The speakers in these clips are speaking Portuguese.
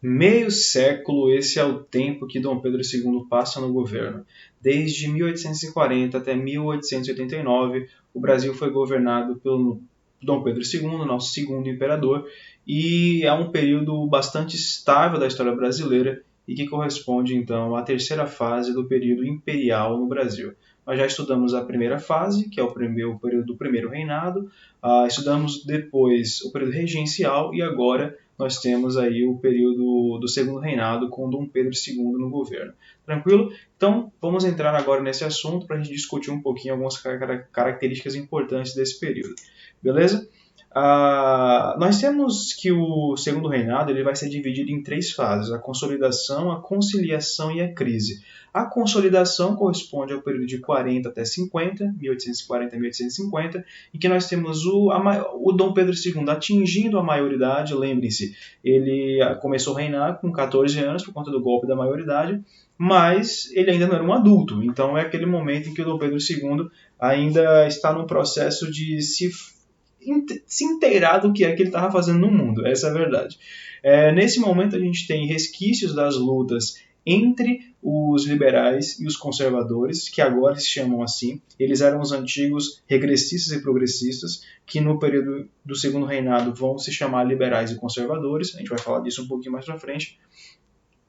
Meio século, esse é o tempo que Dom Pedro II passa no governo. Desde 1840 até 1889, o Brasil foi governado pelo Dom Pedro II, nosso segundo imperador, e é um período bastante estável da história brasileira e que corresponde, então, à terceira fase do período imperial no Brasil. Nós já estudamos a primeira fase, que é o período do primeiro reinado, estudamos depois o período regencial e agora nós temos aí o período do segundo reinado com Dom Pedro II no governo. Tranquilo? Então, vamos entrar agora nesse assunto para a gente discutir um pouquinho algumas características importantes desse período. Beleza? Nós temos que o segundo reinado ele vai ser dividido em três fases: a consolidação, a conciliação e a crise. A consolidação corresponde ao período de 40 até 50, 1840 a 1850, em que nós temos o Dom Pedro II atingindo a maioridade. Lembrem-se, ele começou a reinar com 14 anos por conta do golpe da maioridade, mas ele ainda não era um adulto. Então é aquele momento em que o Dom Pedro II ainda está no processo de se inteirar do que é que ele estava fazendo no mundo. Essa é a verdade. Nesse momento a gente tem resquícios das lutas entre os liberais e os conservadores, que agora se chamam assim. Eles eram os antigos regressistas e progressistas, que no período do segundo reinado vão se chamar liberais e conservadores. A gente vai falar disso um pouquinho mais para frente.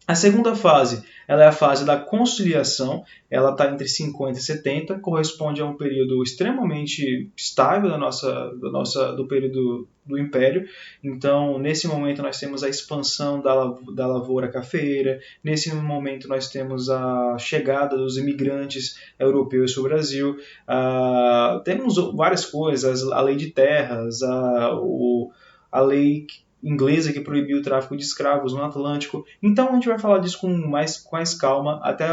A segunda fase, ela é a fase da conciliação, ela está entre 50 e 70, corresponde a um período extremamente estável do período do Império. Então, nesse momento nós temos a expansão da lavoura cafeeira, nesse momento nós temos a chegada dos imigrantes europeus para o Brasil, temos várias coisas, a lei de terras, a lei inglesa que proibiu o tráfico de escravos no Atlântico. Então a gente vai falar disso com mais calma até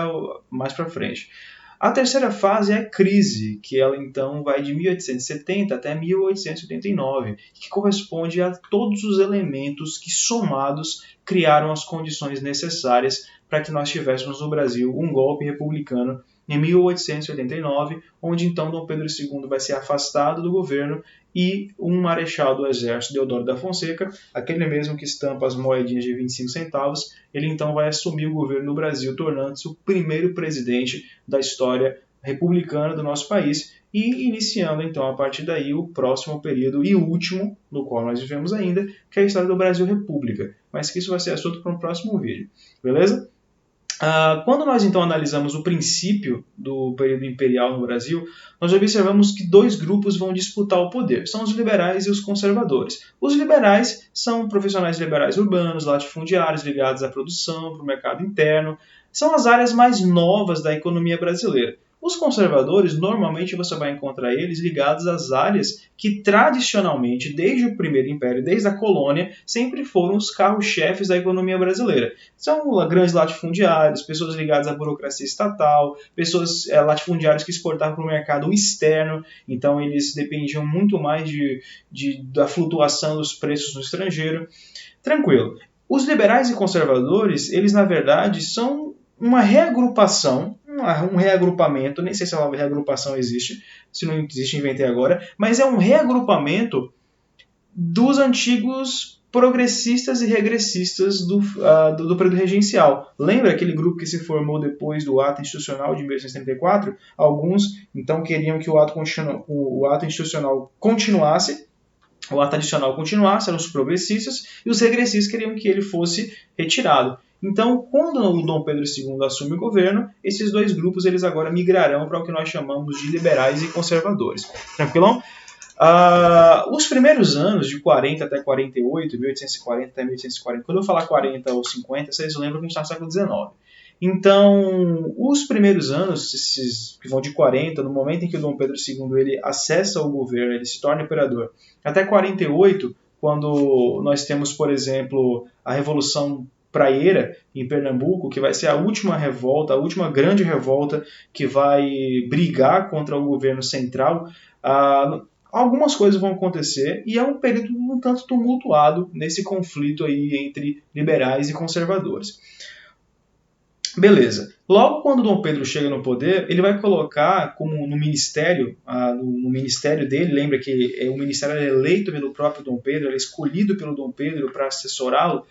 mais para frente. A terceira fase é a crise, que ela então vai de 1870 até 1889, que corresponde a todos os elementos que somados criaram as condições necessárias para que nós tivéssemos no Brasil um golpe republicano em 1889, onde então Dom Pedro II vai ser afastado do governo e um marechal do exército, Deodoro da Fonseca, aquele mesmo que estampa as moedinhas de 25 centavos, ele então vai assumir o governo no Brasil, tornando-se o primeiro presidente da história republicana do nosso país e iniciando então a partir daí o próximo período e último no qual nós vivemos ainda, que é a história do Brasil República, mas que isso vai ser assunto para um próximo vídeo, beleza? Quando nós então analisamos o princípio do período imperial no Brasil, nós observamos que dois grupos vão disputar o poder, são os liberais e os conservadores. Os liberais são profissionais liberais urbanos, latifundiários ligados à produção, para o mercado interno, são as áreas mais novas da economia brasileira. Os conservadores, normalmente você vai encontrar eles ligados às áreas que tradicionalmente, desde o primeiro império, desde a colônia, sempre foram os carros-chefes da economia brasileira. São grandes latifundiários, pessoas ligadas à burocracia estatal, pessoas latifundiários que exportavam para o mercado externo, então eles dependiam muito mais da flutuação dos preços no estrangeiro. Tranquilo. Os liberais e conservadores, eles na verdade são uma reagrupação, um reagrupamento, nem sei se a palavra reagrupação existe, se não existe inventei agora, mas é um reagrupamento dos antigos progressistas e regressistas do período regencial. Lembra aquele grupo que se formou depois do ato institucional de 1834? Alguns então queriam que o ato institucional continuasse, o ato adicional continuasse, eram os progressistas, e os regressistas queriam que ele fosse retirado. Então, quando o Dom Pedro II assume o governo, esses dois grupos eles agora migrarão para o que nós chamamos de liberais e conservadores. Tranquilão? Os primeiros anos, de 40 até 48, 1840 até 1840, quando eu falar 40 ou 50, vocês lembram que a gente está no século XIX. Então, os primeiros anos, esses que vão de 40, no momento em que o Dom Pedro II ele acessa o governo, ele se torna imperador, até 48, quando nós temos, por exemplo, a Revolução Praieira em Pernambuco, que vai ser a última revolta, a última grande revolta que vai brigar contra o governo central, algumas coisas vão acontecer e é um período um tanto tumultuado nesse conflito aí entre liberais e conservadores. Beleza. Logo quando Dom Pedro chega no poder, ele vai colocar como no ministério dele, lembra que o ministério é eleito pelo próprio Dom Pedro, ele é escolhido pelo Dom Pedro para assessorá-lo,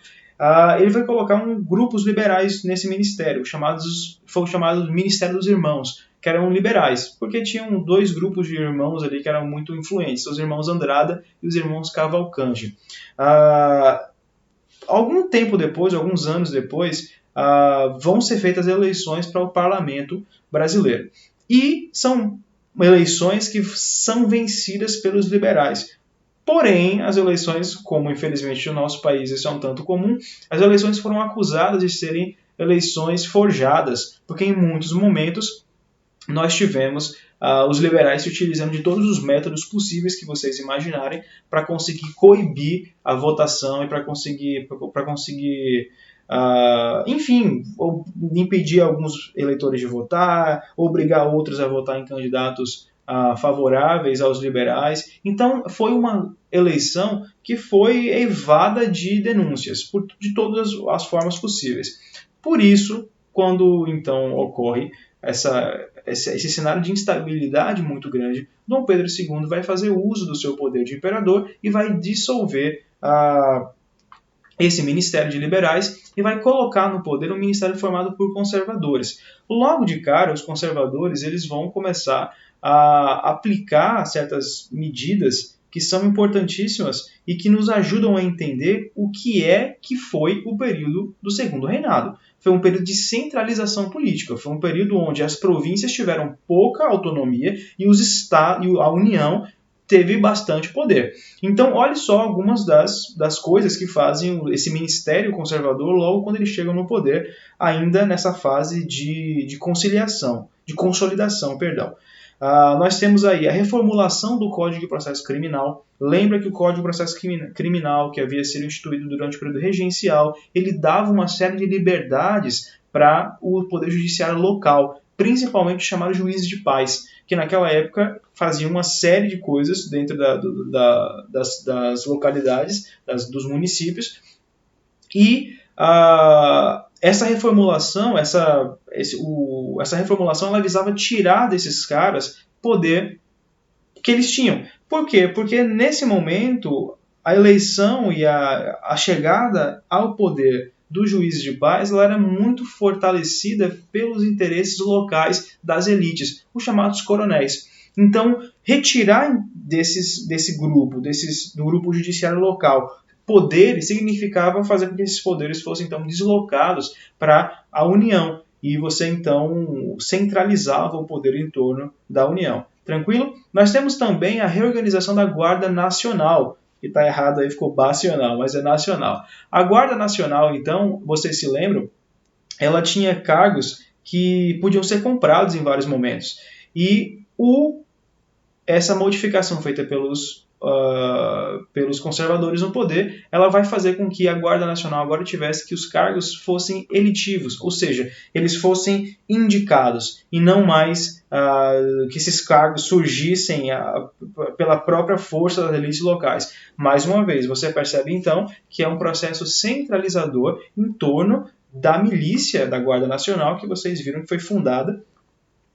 ele vai colocar grupos liberais nesse ministério, foi o chamado Ministério dos Irmãos, que eram liberais, porque tinham dois grupos de irmãos ali que eram muito influentes, os irmãos Andrada e os irmãos Cavalcanti. Algum tempo depois, alguns anos depois, vão ser feitas eleições para o parlamento brasileiro. E são eleições que são vencidas pelos liberais. Porém, as eleições, como infelizmente no nosso país isso é um tanto comum, as eleições foram acusadas de serem eleições forjadas, porque em muitos momentos nós tivemos os liberais se utilizando de todos os métodos possíveis que vocês imaginarem para conseguir coibir a votação e para conseguir enfim, impedir alguns eleitores de votar, obrigar outros a votar em candidatos favoráveis aos liberais. Então, foi uma eleição que foi eivada de denúncias, de todas as formas possíveis. Por isso, quando então ocorre esse cenário de instabilidade muito grande, Dom Pedro II vai fazer uso do seu poder de imperador e vai dissolver esse ministério de liberais e vai colocar no poder um ministério formado por conservadores. Logo de cara, os conservadores eles vão começar a aplicar certas medidas que são importantíssimas e que nos ajudam a entender o que foi o período do Segundo Reinado. Foi um período de centralização política, foi um período onde as províncias tiveram pouca autonomia e a União teve bastante poder. Então, olhe só algumas das coisas que fazem esse ministério conservador logo quando eles chegam no poder, ainda nessa fase de conciliação, de consolidação, perdão. Nós temos aí a reformulação do Código de Processo Criminal. Lembra que o Código de Processo Criminal, que havia sido instituído durante o período regencial, ele dava uma série de liberdades para o Poder Judiciário local, principalmente os chamados juízes de paz, que naquela época faziam uma série de coisas dentro das localidades, dos municípios, e essa reformulação, essa reformulação ela visava tirar desses caras poder que eles tinham. Por quê? Porque nesse momento a eleição e a chegada ao poder dos juízes de paz ela era muito fortalecida pelos interesses locais das elites, os chamados coronéis. Então, retirar desse grupo, do grupo judiciário local, poderes significava fazer com que esses poderes fossem então deslocados para a União e você então centralizava o poder em torno da União. Tranquilo? Nós temos também a reorganização da Guarda Nacional, que está errado aí, ficou bacional, mas é nacional. A Guarda Nacional, então, vocês se lembram, ela tinha cargos que podiam ser comprados em vários momentos. E essa modificação feita pelos conservadores no poder, ela vai fazer com que a Guarda Nacional agora tivesse que os cargos fossem elitivos, ou seja, eles fossem indicados e não mais que esses cargos surgissem pela própria força das elites locais. Mais uma vez, você percebe então que é um processo centralizador em torno da milícia da Guarda Nacional que vocês viram que foi fundada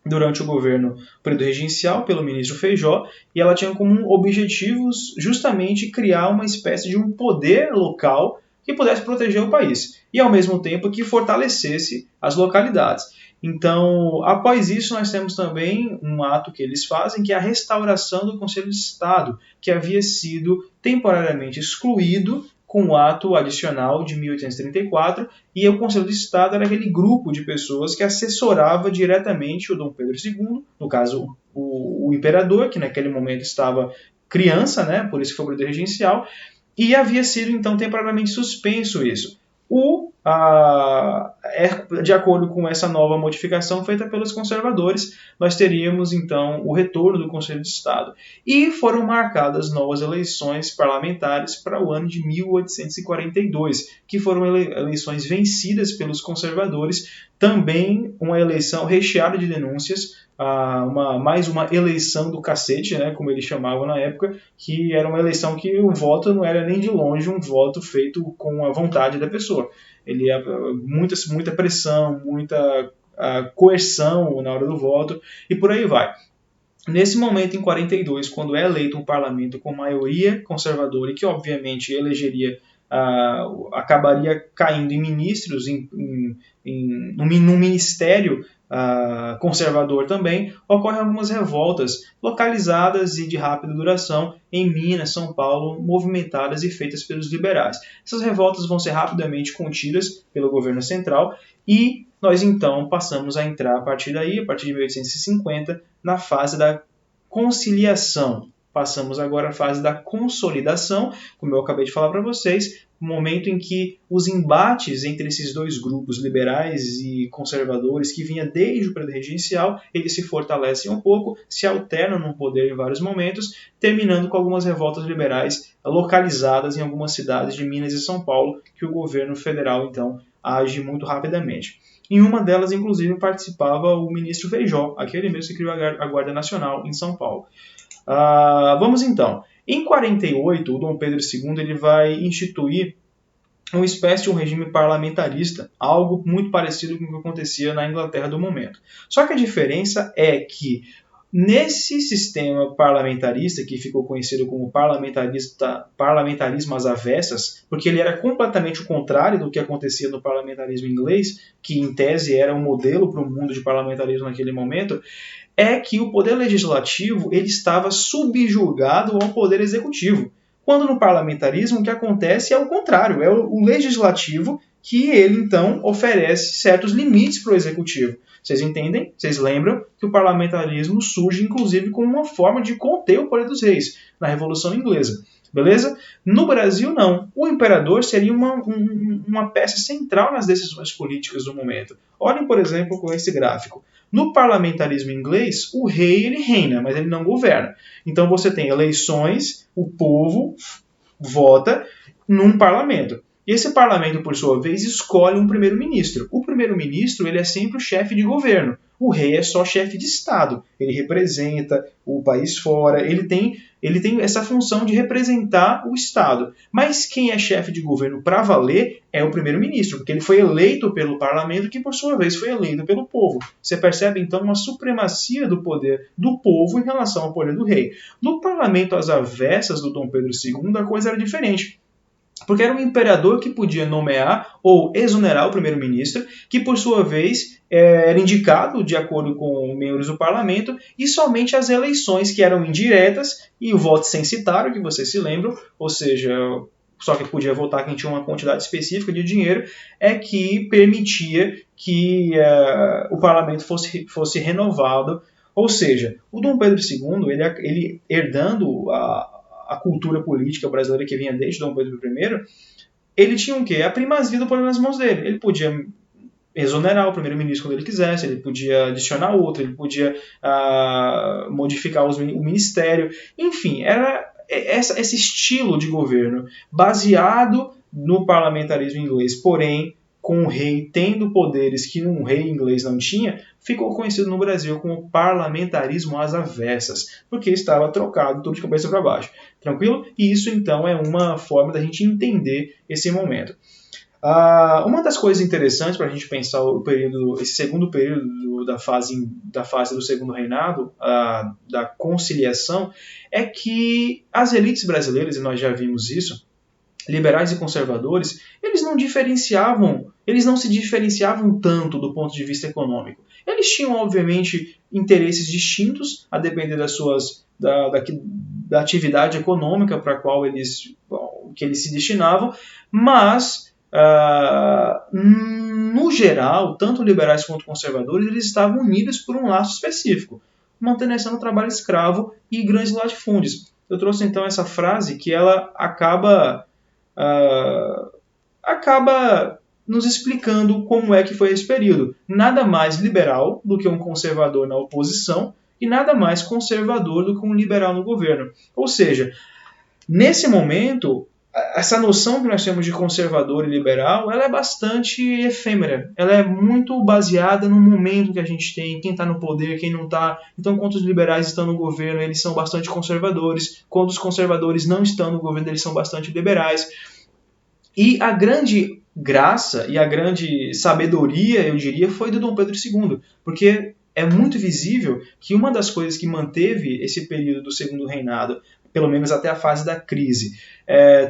durante o governo período regencial pelo ministro Feijó, e ela tinha como objetivos justamente criar uma espécie de um poder local que pudesse proteger o país, e ao mesmo tempo que fortalecesse as localidades. Então, após isso, nós temos também um ato que eles fazem, que é a restauração do Conselho de Estado, que havia sido temporariamente excluído com o ato adicional de 1834, e o Conselho de Estado era aquele grupo de pessoas que assessorava diretamente o Dom Pedro II, no caso o imperador, que naquele momento estava criança, né, por isso que foi o período regencial, e havia sido então temporariamente suspenso isso. De acordo com essa nova modificação feita pelos conservadores, nós teríamos então o retorno do Conselho de Estado. E foram marcadas novas eleições parlamentares para o ano de 1842, que foram eleições vencidas pelos conservadores, também uma eleição recheada de denúncias, mais uma eleição do cacete, né, como eles chamavam na época, que era uma eleição que o voto não era nem de longe um voto feito com a vontade da pessoa. Ele muita pressão, muita coerção na hora do voto e por aí vai. Nesse momento, em 42, quando é eleito um parlamento com maioria conservadora e que obviamente elegeria acabaria caindo em ministros, num ministério conservador também, ocorrem algumas revoltas localizadas e de rápida duração em Minas, São Paulo, movimentadas e feitas pelos liberais. Essas revoltas vão ser rapidamente contidas pelo governo central e nós então passamos a entrar a partir daí, a partir de 1850, na fase da conciliação. Passamos agora à fase da consolidação, como eu acabei de falar para vocês, o momento em que os embates entre esses dois grupos, liberais e conservadores, que vinha desde o período regencial, eles se fortalecem um pouco, se alternam no poder em vários momentos, terminando com algumas revoltas liberais localizadas em algumas cidades de Minas e São Paulo, que o governo federal, então, age muito rapidamente. Em uma delas, inclusive, participava o ministro Feijó, aquele mesmo que criou a Guarda Nacional em São Paulo. Vamos então. Em 48, o Dom Pedro II ele vai instituir uma espécie de um regime parlamentarista, algo muito parecido com o que acontecia na Inglaterra do momento. Só que a diferença é que nesse sistema parlamentarista, que ficou conhecido como parlamentarismo às avessas, porque ele era completamente o contrário do que acontecia no parlamentarismo inglês, que em tese era um modelo para o mundo de parlamentarismo naquele momento, é que o poder legislativo ele estava subjugado ao poder executivo. Quando no parlamentarismo o que acontece é o contrário, é o legislativo que ele então oferece certos limites para o executivo. Vocês entendem? Vocês lembram que o parlamentarismo surge inclusive como uma forma de conter o poder dos reis na Revolução Inglesa. Beleza? No Brasil, não. O imperador seria uma peça central nas decisões políticas do momento. Olhem, por exemplo, com esse gráfico. No parlamentarismo inglês, o rei ele reina, mas ele não governa. Então você tem eleições, o povo vota num parlamento. E esse parlamento, por sua vez, escolhe um primeiro-ministro. O primeiro-ministro ele é sempre o chefe de governo. O rei é só chefe de Estado. Ele representa o país fora, ele tem essa função de representar o Estado. Mas quem é chefe de governo para valer é o primeiro-ministro, porque ele foi eleito pelo parlamento, que por sua vez foi eleito pelo povo. Você percebe, então, uma supremacia do poder do povo em relação ao poder do rei. No parlamento às avessas do Dom Pedro II, a coisa era diferente. Porque era um imperador que podia nomear ou exonerar o primeiro-ministro, que por sua vez era indicado de acordo com membros do parlamento, e somente as eleições que eram indiretas e o voto censitário, que vocês se lembram, ou seja, só que podia votar quem tinha uma quantidade específica de dinheiro, é que permitia que o parlamento fosse renovado. Ou seja, o Dom Pedro II, ele herdando a cultura política brasileira que vinha desde Dom Pedro I, ele tinha o quê? A primazia do poder nas mãos dele. Ele podia exonerar o primeiro-ministro quando ele quisesse, ele podia adicionar outro, ele podia modificar o ministério. Enfim, era esse estilo de governo baseado no parlamentarismo inglês, porém com o rei tendo poderes que um rei inglês não tinha, ficou conhecido no Brasil como parlamentarismo às avessas, porque estava trocado tudo de cabeça para baixo. Tranquilo? E isso, então, é uma forma da gente entender esse momento. Uma das coisas interessantes para a gente pensar esse segundo período da fase do segundo reinado, da conciliação, é que as elites brasileiras, e nós já vimos isso, liberais e conservadores, eles não se diferenciavam tanto do ponto de vista econômico. Eles tinham, obviamente, interesses distintos a depender da atividade econômica para a qual eles se destinavam, mas, no geral, tanto liberais quanto conservadores, eles estavam unidos por um laço específico, manutenção do trabalho escravo e grandes latifúndios. Eu trouxe, então, essa frase que ela acaba nos explicando como é que foi esse período. Nada mais liberal do que um conservador na oposição e nada mais conservador do que um liberal no governo. Ou seja, nesse momento, essa noção que nós temos de conservador e liberal, ela é bastante efêmera. Ela é muito baseada no momento que a gente tem, quem está no poder, quem não está. Então, quando os liberais estão no governo, eles são bastante conservadores. Quando os conservadores não estão no governo, eles são bastante liberais. E a grande graça e a grande sabedoria, eu diria, foi do Dom Pedro II, porque é muito visível que uma das coisas que manteve esse período do segundo reinado pelo menos até a fase da crise,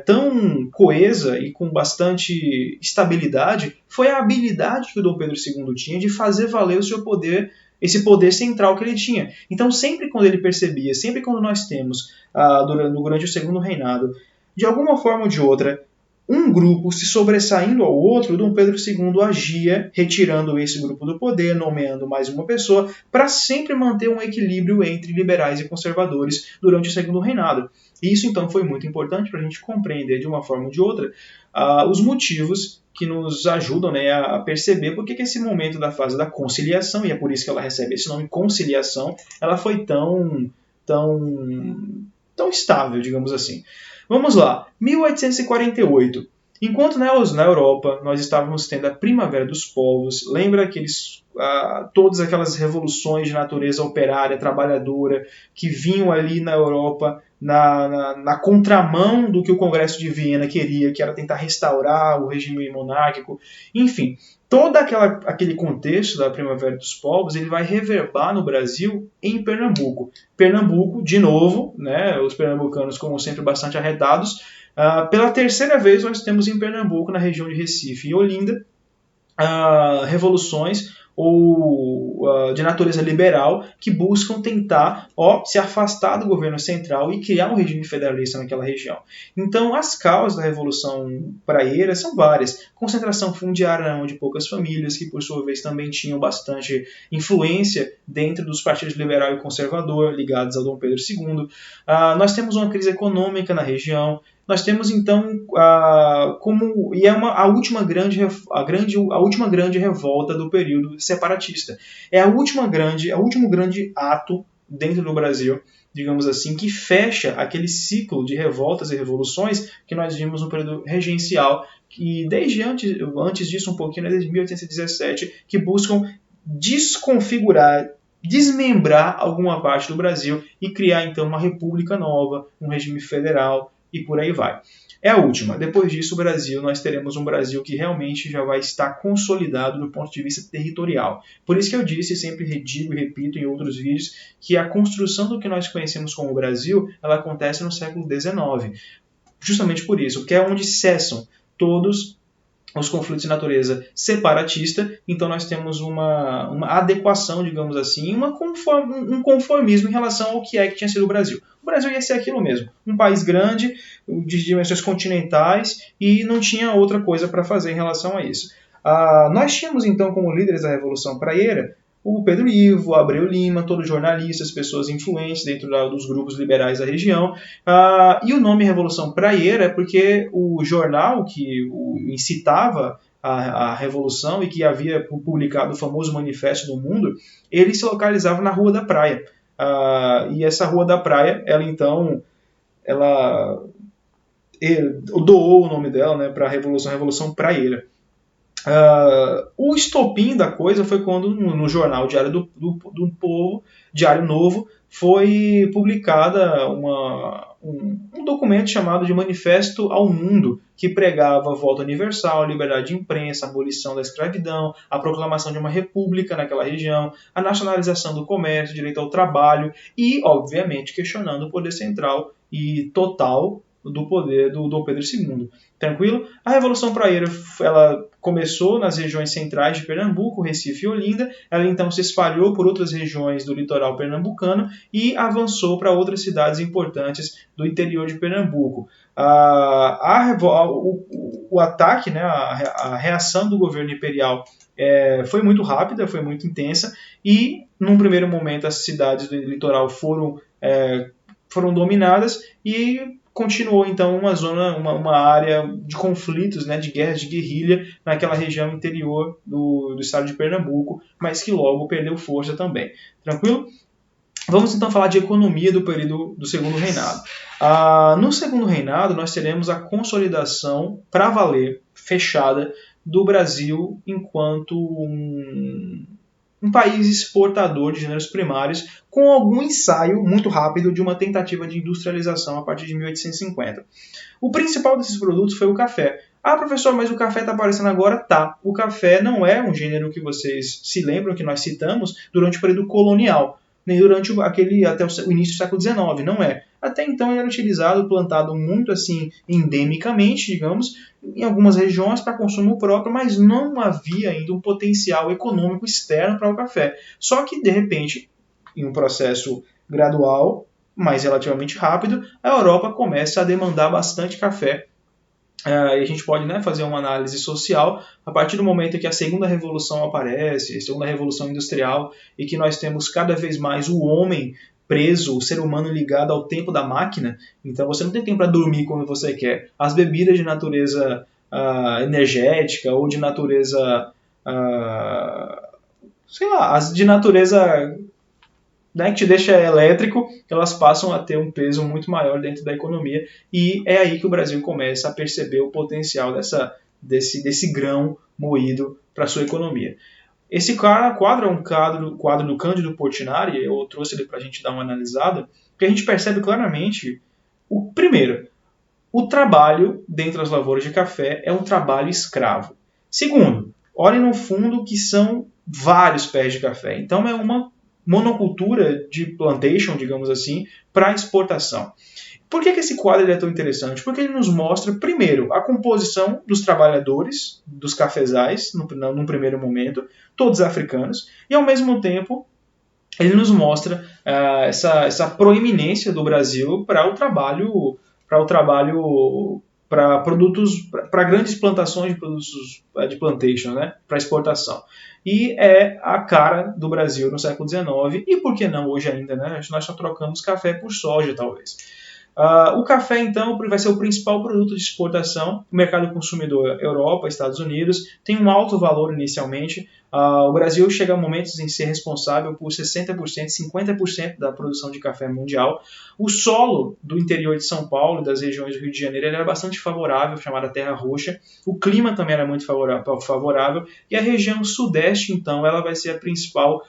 tão coesa e com bastante estabilidade, foi a habilidade que o Dom Pedro II tinha de fazer valer o seu poder, esse poder central que ele tinha. Então, sempre quando ele percebia, sempre quando nós temos, durante o segundo reinado, de alguma forma ou de outra, um grupo se sobressaindo ao outro, Dom Pedro II agia retirando esse grupo do poder, nomeando mais uma pessoa, para sempre manter um equilíbrio entre liberais e conservadores durante o segundo reinado. E isso, então, foi muito importante para a gente compreender, de uma forma ou de outra, os motivos que nos ajudam, né, a perceber por que esse momento da fase da conciliação, e é por isso que ela recebe esse nome conciliação, ela foi tão estável, digamos assim. Vamos lá, 1848. Enquanto na Europa nós estávamos tendo a Primavera dos Povos, lembra todas aquelas revoluções de natureza operária, trabalhadora, que vinham ali na Europa na contramão do que o Congresso de Viena queria, que era tentar restaurar o regime monárquico. Enfim, todo aquele contexto da Primavera dos Povos, ele vai reverberar no Brasil em Pernambuco. Pernambuco, de novo, né, os pernambucanos, como sempre, bastante arredados. Pela terceira vez, nós temos em Pernambuco, na região de Recife e Olinda, revoluções de natureza liberal que buscam tentar se afastar do governo central e criar um regime federalista naquela região. Então, as causas da Revolução Praieira são várias. Concentração fundiária na mão de poucas famílias, que por sua vez também tinham bastante influência dentro dos partidos liberal e conservador ligados ao Dom Pedro II. Nós temos uma crise econômica na região. Nós temos então a última grande revolta do período separatista. É o último grande ato dentro do Brasil, digamos assim, que fecha aquele ciclo de revoltas e revoluções que nós vimos no período regencial, que desde antes disso um pouquinho, desde 1817, que buscam desconfigurar, desmembrar alguma parte do Brasil e criar então uma república nova, um regime federal, e por aí vai. É a última. Depois disso, nós teremos um Brasil que realmente já vai estar consolidado do ponto de vista territorial. Por isso que eu disse, sempre digo e repito em outros vídeos, que a construção do que nós conhecemos como Brasil, ela acontece no século XIX. Justamente por isso, que é onde cessam todos os conflitos de natureza separatista, então nós temos uma adequação, digamos assim, um conformismo em relação ao que tinha sido o Brasil. O Brasil ia ser aquilo mesmo, um país grande, de dimensões continentais, e não tinha outra coisa para fazer em relação a isso. Nós tínhamos então como líderes da Revolução Praieira o Pedro Ivo, Abreu Lima, todos jornalistas, pessoas influentes dentro dos grupos liberais da região. E o nome Revolução Praieira é porque o jornal que incitava a Revolução e que havia publicado o famoso Manifesto do Mundo, ele se localizava na Rua da Praia. E essa Rua da Praia, ela doou o nome dela, né, para a Revolução Praieira. O estopim da coisa foi quando no jornal Diário do Povo, Diário Novo, foi publicada um documento chamado de Manifesto ao Mundo, que pregava a volta universal, a liberdade de imprensa, a abolição da escravidão, a proclamação de uma república naquela região, a nacionalização do comércio, direito ao trabalho e, obviamente, questionando o poder central e total do poder do Dom Pedro II. Tranquilo? A Revolução Praieira, ela começou nas regiões centrais de Pernambuco, Recife e Olinda, ela então se espalhou por outras regiões do litoral pernambucano e avançou para outras cidades importantes do interior de Pernambuco. O ataque, né, a reação do governo imperial foi muito rápida, foi muito intensa, e num primeiro momento as cidades do litoral foram dominadas e continuou então uma área de conflitos, né, de guerras de guerrilha naquela região interior do estado de Pernambuco, mas que logo perdeu força também. Tranquilo? Vamos então falar de economia do período do segundo reinado. No segundo reinado nós teremos a consolidação para valer, fechada, do Brasil enquanto um país exportador de gêneros primários, com algum ensaio muito rápido de uma tentativa de industrialização a partir de 1850. O principal desses produtos foi o café. Professor, mas o café está aparecendo agora? Tá. O café não é um gênero que vocês se lembram que nós citamos durante o período colonial. nem durante até o início do século XIX, não é. Até então ele era utilizado, plantado muito assim endemicamente, digamos, em algumas regiões para consumo próprio, mas não havia ainda um potencial econômico externo para o café. Só que, de repente, em um processo gradual, mas relativamente rápido, a Europa começa a demandar bastante café. E a gente pode, né, fazer uma análise social a partir do momento que a segunda revolução aparece, a segunda revolução industrial, e que nós temos cada vez mais o homem preso, o ser humano ligado ao tempo da máquina. Então você não tem tempo para dormir quando você quer. As bebidas de natureza energética ou de natureza, sei lá, as de natureza, né, que te deixa elétrico, elas passam a ter um peso muito maior dentro da economia, e é aí que o Brasil começa a perceber o potencial desse grão moído para a sua economia. Esse quadro é um quadro do Cândido Portinari, eu trouxe ele para a gente dar uma analisada, que a gente percebe claramente, primeiro, o trabalho dentro das lavouras de café é um trabalho escravo. Segundo, olhem no fundo que são vários pés de café, então é uma monocultura de plantation, digamos assim, para exportação. Por que esse quadro é tão interessante? Porque ele nos mostra, primeiro, a composição dos trabalhadores, dos cafezais, num primeiro momento, todos africanos, e ao mesmo tempo ele nos mostra essa proeminência do Brasil para o trabalho, para produtos, para grandes plantações de produtos de plantation, né, para exportação. E é a cara do Brasil no século XIX, e por que não hoje ainda, né? Nós só trocamos café por soja, talvez. O café, então, vai ser o principal produto de exportação. O mercado consumidor Europa, Estados Unidos, tem um alto valor inicialmente. O Brasil chega a momentos em ser responsável por 60%, 50% da produção de café mundial. O solo do interior de São Paulo, das regiões do Rio de Janeiro, ele era bastante favorável, chamada Terra Roxa. O clima também era muito favorável. E a região sudeste, então, ela vai ser a principal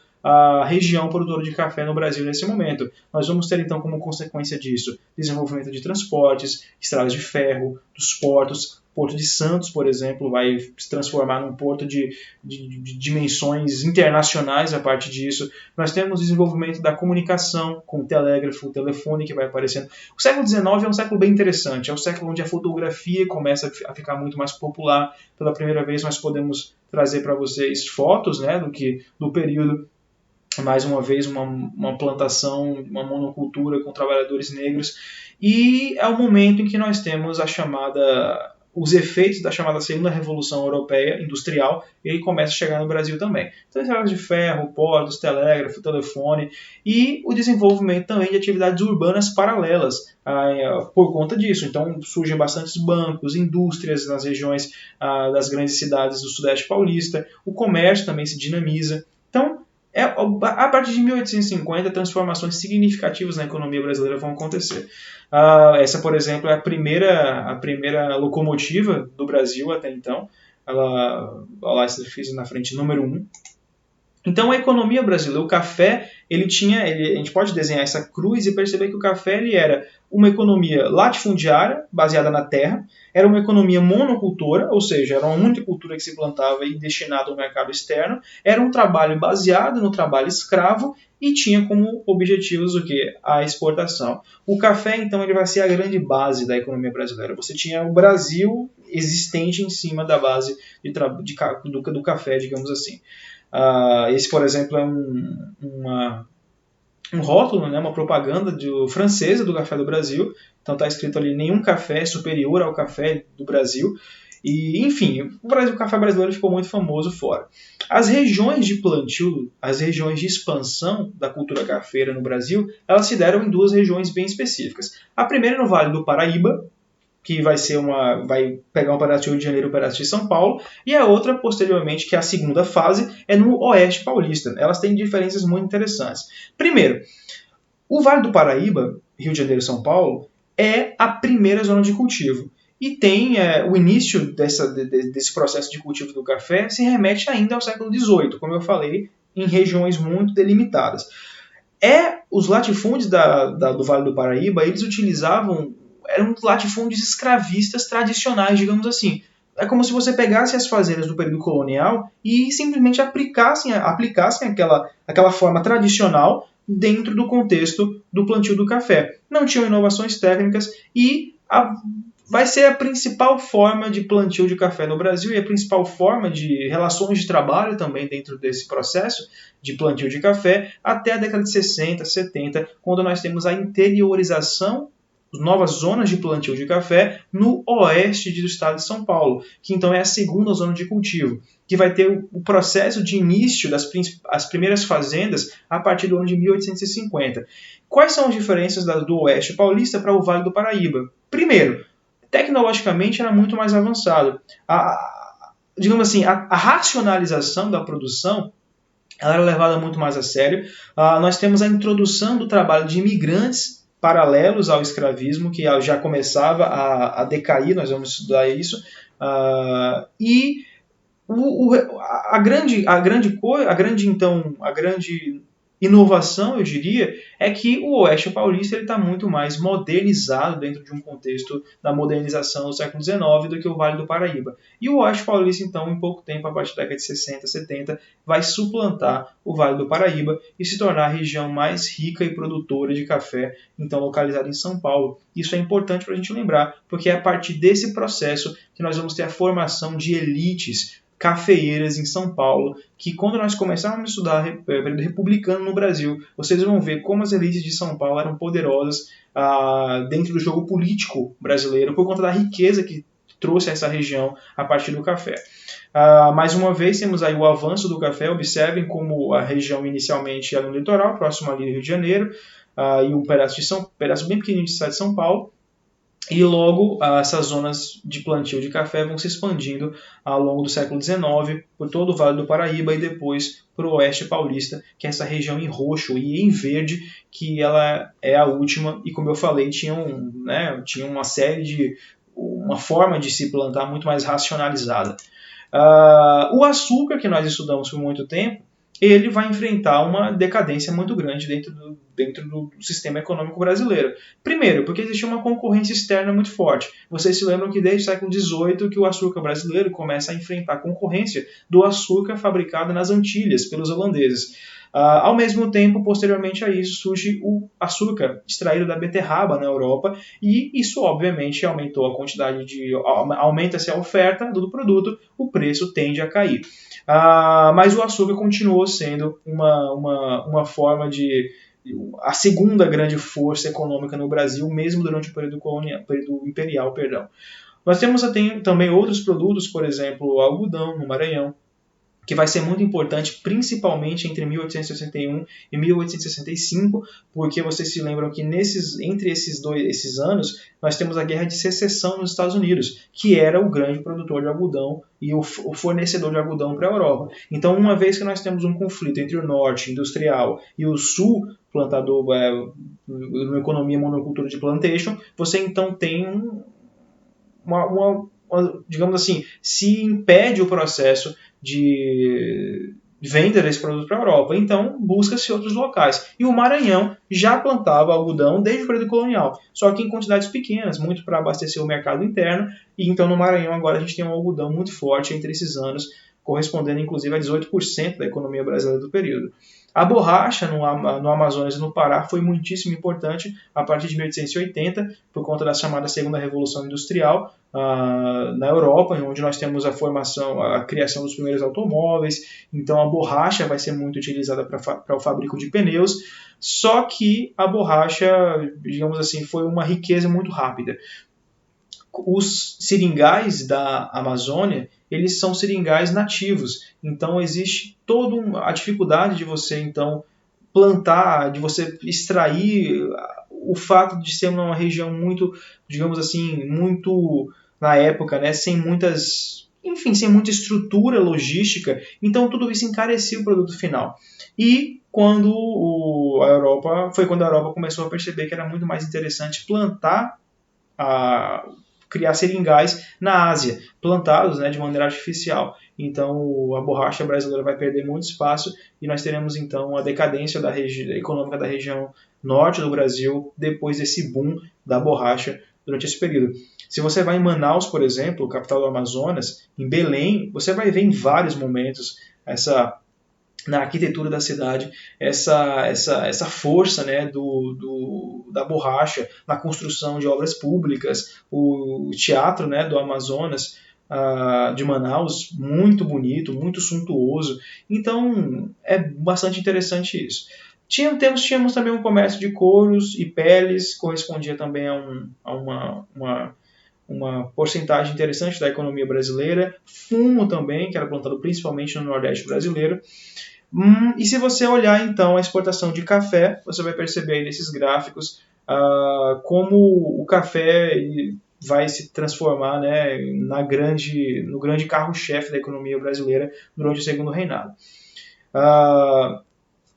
região produtora de café no Brasil nesse momento. Nós vamos ter, então, como consequência disso, desenvolvimento de transportes, estradas de ferro, dos portos. Porto de Santos, por exemplo, vai se transformar num porto de dimensões internacionais a partir disso. Nós temos desenvolvimento da comunicação, com o telégrafo, o telefone que vai aparecendo. O século XIX é um século bem interessante, é um século onde a fotografia começa a ficar muito mais popular. Pela primeira vez nós podemos trazer para vocês fotos, né, do período. Mais uma vez, uma plantação, uma monocultura com trabalhadores negros. E é o momento em que nós temos os efeitos da chamada Segunda Revolução Europeia Industrial, e ele começa a chegar no Brasil também. Então, estradas de ferro, portos, telégrafo, telefone, e o desenvolvimento também de atividades urbanas paralelas por conta disso. Então, surgem bastantes bancos, indústrias nas regiões das grandes cidades do Sudeste Paulista, o comércio também se dinamiza. Então, a partir de 1850, transformações significativas na economia brasileira vão acontecer. Essa, por exemplo, é a primeira locomotiva do Brasil até então. Ela fiz na frente número 1. Então, a economia brasileira, o café, a gente pode desenhar essa cruz e perceber que o café ele era uma economia latifundiária, baseada na terra, era uma economia monocultora, ou seja, era uma única cultura que se plantava e destinada ao mercado externo, era um trabalho baseado no trabalho escravo e tinha como objetivos o quê? A exportação. O café, então, ele vai ser a grande base da economia brasileira. Você tinha o Brasil existente em cima da base do café, digamos assim. Esse, por exemplo, é um rótulo, né, uma propaganda francesa do café do Brasil. Então está escrito ali: nenhum café é superior ao café do Brasil. E, enfim, o café brasileiro ficou muito famoso fora. As regiões de plantio, as regiões de expansão da cultura cafeira no Brasil, elas se deram em duas regiões bem específicas. A primeira é no Vale do Paraíba, que vai pegar um pedaço de Rio de Janeiro e um pedaço de São Paulo, e a outra, posteriormente, que é a segunda fase, é no Oeste Paulista. Elas têm diferenças muito interessantes. Primeiro, o Vale do Paraíba, Rio de Janeiro e São Paulo, é a primeira zona de cultivo. E tem o início desse processo de cultivo do café se remete ainda ao século XVIII, como eu falei, em regiões muito delimitadas. Os latifúndios do Vale do Paraíba, eles eram latifúndios escravistas tradicionais, digamos assim. É como se você pegasse as fazendas do período colonial e simplesmente aplicassem aquela forma tradicional dentro do contexto do plantio do café. Não tinham inovações técnicas e vai ser a principal forma de plantio de café no Brasil e a principal forma de relações de trabalho também dentro desse processo de plantio de café até a década de 60, 70, quando nós temos a interiorização, novas zonas de plantio de café no oeste do estado de São Paulo, que então é a segunda zona de cultivo, que vai ter o processo de início das primeiras fazendas a partir do ano de 1850. Quais são as diferenças do oeste paulista para o Vale do Paraíba? Primeiro, tecnologicamente era muito mais avançado. Digamos assim, a racionalização da produção ela era levada muito mais a sério. Nós temos a introdução do trabalho de imigrantes paralelos ao escravismo, que já começava a decair, nós vamos estudar isso, e a grande inovação, eu diria, é que o Oeste Paulista está muito mais modernizado dentro de um contexto da modernização do século XIX do que o Vale do Paraíba. E o Oeste Paulista, então, em pouco tempo, a partir da década de 60, 70, vai suplantar o Vale do Paraíba e se tornar a região mais rica e produtora de café, então localizada em São Paulo. Isso é importante para a gente lembrar, porque é a partir desse processo que nós vamos ter a formação de elites cafeeiras em São Paulo, que quando nós começarmos a estudar período republicano no Brasil, vocês vão ver como as elites de São Paulo eram poderosas dentro do jogo político brasileiro, por conta da riqueza que trouxe essa região a partir do café. Mais uma vez, temos aí o avanço do café. Observem como a região inicialmente era no litoral, próximo ali do Rio de Janeiro, e um pedaço bem pequenininho de cidade de São Paulo. E logo essas zonas de plantio de café vão se expandindo ao longo do século XIX por todo o Vale do Paraíba e depois para o Oeste Paulista, que é essa região em roxo e em verde, que ela é a última e, como eu falei, tinha uma forma de se plantar muito mais racionalizada. O açúcar, que nós estudamos por muito tempo, ele vai enfrentar uma decadência muito grande dentro do sistema econômico brasileiro. Primeiro, porque existia uma concorrência externa muito forte. Vocês se lembram que desde o século XVIII que o açúcar brasileiro começa a enfrentar a concorrência do açúcar fabricado nas Antilhas pelos holandeses. Ao mesmo tempo, posteriormente a isso, surge o açúcar extraído da beterraba na Europa e isso, obviamente, aumentou a quantidade aumenta-se a oferta do produto, o preço tende a cair. Mas o açúcar continuou sendo uma forma a segunda grande força econômica no Brasil, mesmo durante o período imperial. Nós temos também outros produtos, por exemplo, o algodão no Maranhão, que vai ser muito importante, principalmente entre 1861 e 1865, porque vocês se lembram que entre esses anos, nós temos a Guerra de Secessão nos Estados Unidos, que era o grande produtor de algodão e o fornecedor de algodão para a Europa. Então, uma vez que nós temos um conflito entre o norte industrial e o sul plantador, uma economia monocultura de plantation, você então tem digamos assim, se impede o processo de venda desse produto para a Europa. Então, busca-se outros locais. E o Maranhão já plantava algodão desde o período colonial, só que em quantidades pequenas, muito para abastecer o mercado interno. E então, no Maranhão, agora a gente tem um algodão muito forte entre esses anos, correspondendo inclusive a 18% da economia brasileira do período. A borracha no Amazonas e no Pará foi muitíssimo importante a partir de 1880, por conta da chamada Segunda Revolução Industrial, na Europa, onde nós temos a criação dos primeiros automóveis. Então a borracha vai ser muito utilizada para o fabrico de pneus, só que a borracha, digamos assim, foi uma riqueza muito rápida. Os seringais da Amazônia, eles são seringais nativos, então existe toda a dificuldade de você então plantar, de você extrair, o fato de ser uma região muito, digamos assim, muito na época, né, sem muita estrutura logística, então tudo isso encarecia o produto final. E quando a Europa começou a perceber que era muito mais interessante criar seringais na Ásia, plantados, né, de maneira artificial. Então a borracha brasileira vai perder muito espaço e nós teremos então a decadência econômica da região norte do Brasil depois desse boom da borracha durante esse período. Se você vai em Manaus, por exemplo, capital do Amazonas, em Belém, você vai ver em vários momentos na arquitetura da cidade, essa força, né, da borracha na construção de obras públicas, o teatro, né, do Amazonas, de Manaus, muito bonito, muito suntuoso. Então é bastante interessante isso. Tínhamos também um comércio de couros e peles, correspondia também a uma porcentagem interessante da economia brasileira. Fumo também, que era plantado principalmente no Nordeste brasileiro. E se você olhar então a exportação de café, você vai perceber aí nesses gráficos como o café vai se transformar, né, no grande carro-chefe da economia brasileira durante o segundo reinado.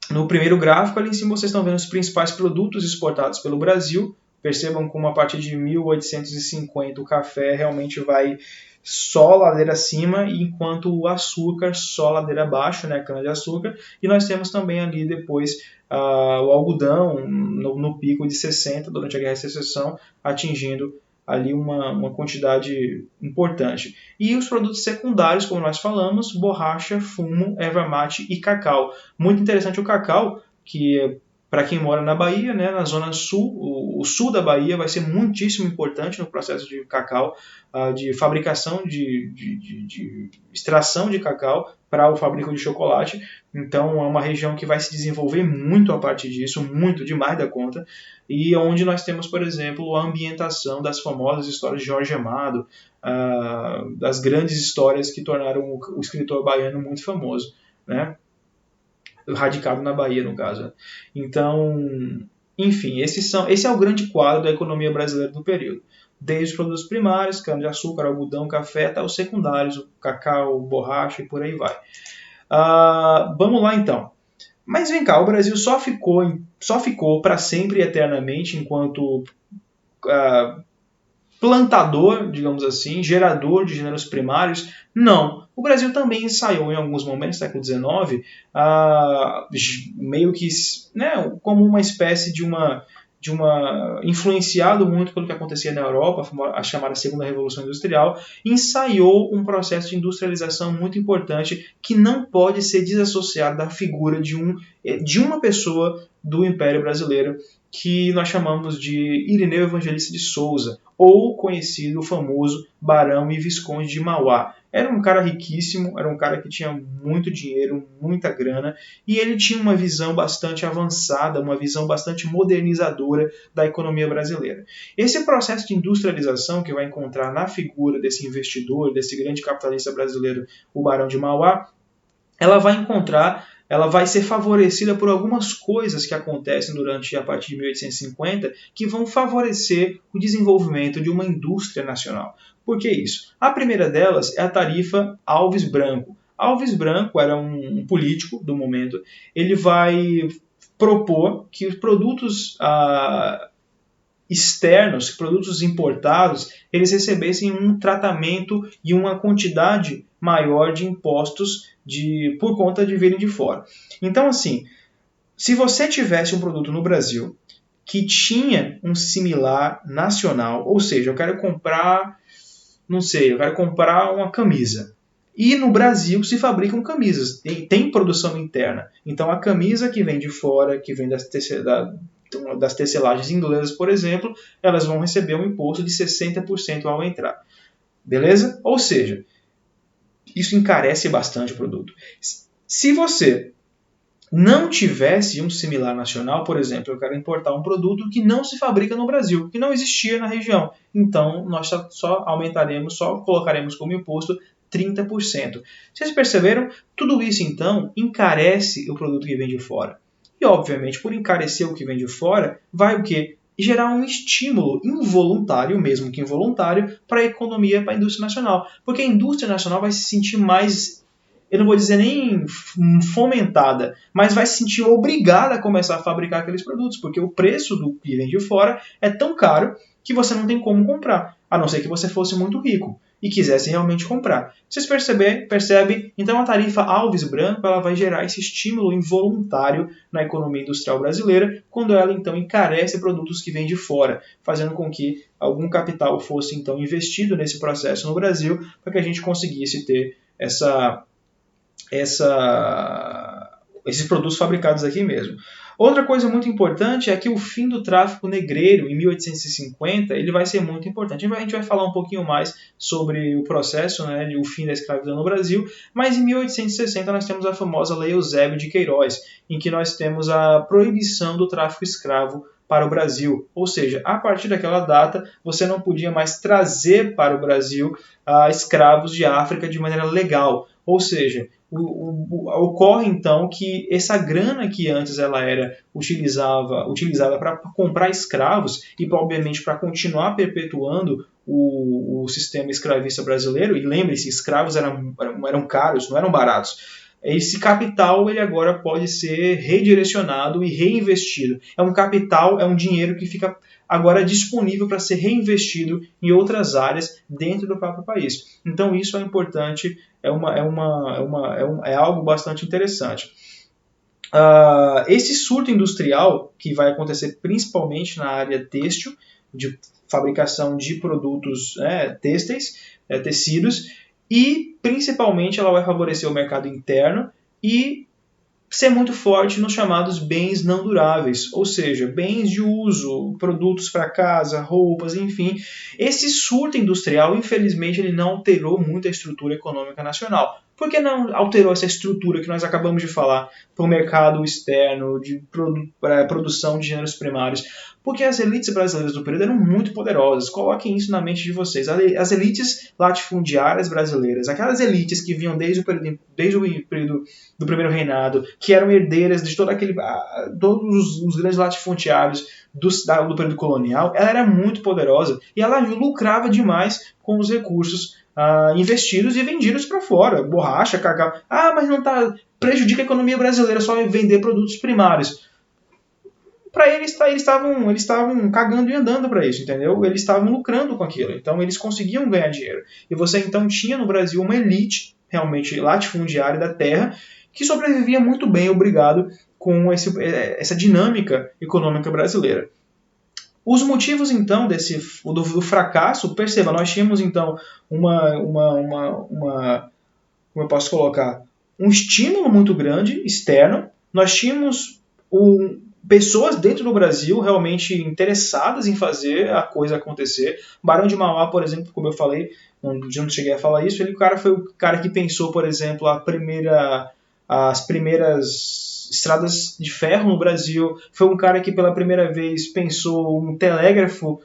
No primeiro gráfico, ali em cima, vocês estão vendo os principais produtos exportados pelo Brasil. Percebam como a partir de 1850 o café realmente vai só ladeira acima, enquanto o açúcar só ladeira abaixo, né, a cana-de-açúcar. E nós temos também ali depois o algodão no pico de 60 durante a Guerra de Secessão, atingindo ali uma quantidade importante. E os produtos secundários, como nós falamos, borracha, fumo, erva mate e cacau. Muito interessante o cacau, que para quem mora na Bahia, né, na zona sul, o sul da Bahia vai ser muitíssimo importante no processo de cacau, de fabricação, de extração de cacau para o fabrico de chocolate. Então é uma região que vai se desenvolver muito a partir disso, muito demais da conta, e onde nós temos, por exemplo, a ambientação das famosas histórias de Jorge Amado, das grandes histórias que tornaram o escritor baiano muito famoso, né? Radicado na Bahia, no caso. Então, enfim, esse é o grande quadro da economia brasileira do período. Desde os produtos primários, cana-de-açúcar, algodão, café, até os secundários, o cacau, borracha e por aí vai. Vamos lá, então. Mas vem cá, o Brasil só ficou para sempre e eternamente enquanto plantador, digamos assim, gerador de gêneros primários? Não. O Brasil também ensaiou em alguns momentos do século XIX, meio que, né, como uma espécie de uma influenciado muito pelo que acontecia na Europa, a chamada Segunda Revolução Industrial, ensaiou um processo de industrialização muito importante que não pode ser desassociado da figura de uma pessoa do Império Brasileiro, que nós chamamos de Irineu Evangelista de Souza, ou conhecido, o famoso Barão e Visconde de Mauá. Era um cara riquíssimo, era um cara que tinha muito dinheiro, muita grana, e ele tinha uma visão bastante avançada, uma visão bastante modernizadora da economia brasileira. Esse processo de industrialização que vai encontrar na figura desse investidor, desse grande capitalista brasileiro, o Barão de Mauá, ela vai ser favorecida por algumas coisas que acontecem a partir de 1850 que vão favorecer o desenvolvimento de uma indústria nacional. Por que isso? A primeira delas é a tarifa Alves Branco. Alves Branco era um político do momento. Ele vai propor que os produtos externos, produtos importados, eles recebessem um tratamento e uma quantidade maior de impostos por conta de virem de fora. Então, assim, se você tivesse um produto no Brasil que tinha um similar nacional, ou seja, eu quero comprar uma camisa. E no Brasil se fabricam camisas, tem produção interna. Então a camisa que vem de fora, que vem das tecelagens inglesas, por exemplo, elas vão receber um imposto de 60% ao entrar. Beleza? Ou seja, isso encarece bastante o produto. Se você não tivesse um similar nacional, por exemplo, eu quero importar um produto que não se fabrica no Brasil, que não existia na região, então nós só colocaremos como imposto 30%. Vocês perceberam? Tudo isso, então, encarece o produto que vem de fora. E, obviamente, por encarecer o que vem de fora, vai o quê? Gerar um estímulo involuntário, mesmo que involuntário, para a economia, para a indústria nacional. Porque a indústria nacional vai se sentir mais, eu não vou dizer nem fomentada, mas vai se sentir obrigada a começar a fabricar aqueles produtos, porque o preço do que vem de fora é tão caro que você não tem como comprar, a não ser que você fosse muito rico e quisesse realmente comprar. Vocês percebem? Então a tarifa Alves Branco ela vai gerar esse estímulo involuntário na economia industrial brasileira, quando ela então encarece produtos que vêm de fora, fazendo com que algum capital fosse então investido nesse processo no Brasil, para que a gente conseguisse ter esses produtos fabricados aqui mesmo. Outra coisa muito importante é que o fim do tráfico negreiro em 1850 ele vai ser muito importante. A gente vai falar um pouquinho mais sobre o processo, né, o fim da escravidão no Brasil, mas em 1860 nós temos a famosa Lei Eusébio de Queiroz, em que nós temos a proibição do tráfico escravo para o Brasil. Ou seja, a partir daquela data, você não podia mais trazer para o Brasil escravos de África de maneira legal. Ou seja, ocorre então que essa grana que antes ela era utilizada para comprar escravos e obviamente para continuar perpetuando o sistema escravista brasileiro, e lembre-se, escravos eram caros, não eram baratos. Esse capital ele agora pode ser redirecionado e reinvestido. É um capital, é um dinheiro que fica agora disponível para ser reinvestido em outras áreas dentro do próprio país. Então isso é importante, é algo bastante interessante. Esse surto industrial que vai acontecer principalmente na área têxtil, de fabricação de produtos têxteis, tecidos, e principalmente ela vai favorecer o mercado interno e ser muito forte nos chamados bens não duráveis, ou seja, bens de uso, produtos para casa, roupas, enfim. Esse surto industrial, infelizmente, ele não alterou muito a estrutura econômica nacional. Por que não alterou essa estrutura que nós acabamos de falar para o mercado externo, de produção de gêneros primários? Porque as elites brasileiras do período eram muito poderosas. Coloquem isso na mente de vocês. As elites latifundiárias brasileiras, aquelas elites que vinham desde o período do primeiro reinado, que eram herdeiras de todos os grandes latifundiários do período colonial, ela era muito poderosa e ela lucrava demais com os recursos investidos e vendidos para fora. Borracha, cacau. Mas não prejudica a economia brasileira só vender produtos primários. Para eles estavam cagando e andando para isso, entendeu? Eles estavam lucrando com aquilo, então eles conseguiam ganhar dinheiro. E você então tinha no Brasil uma elite realmente latifundiária da terra que sobrevivia muito bem, obrigado, com essa dinâmica econômica brasileira. Os motivos então do fracasso, perceba, nós tínhamos então como eu posso colocar, um estímulo muito grande externo, nós tínhamos pessoas dentro do Brasil realmente interessadas em fazer a coisa acontecer. Barão de Mauá, por exemplo, como eu falei, não cheguei a falar isso, foi o cara que pensou, por exemplo, as primeiras estradas de ferro no Brasil, foi um cara que pela primeira vez pensou um telégrafo,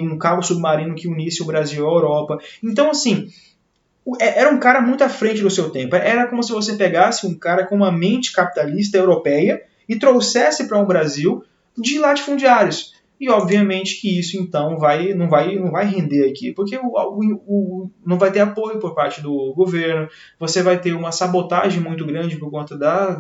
um cabo submarino que unisse o Brasil à Europa. Então, assim, era um cara muito à frente do seu tempo. Era como se você pegasse um cara com uma mente capitalista europeia e trouxesse para um Brasil de latifundiários. E obviamente que isso então não vai render aqui, porque não vai ter apoio por parte do governo, você vai ter uma sabotagem muito grande por conta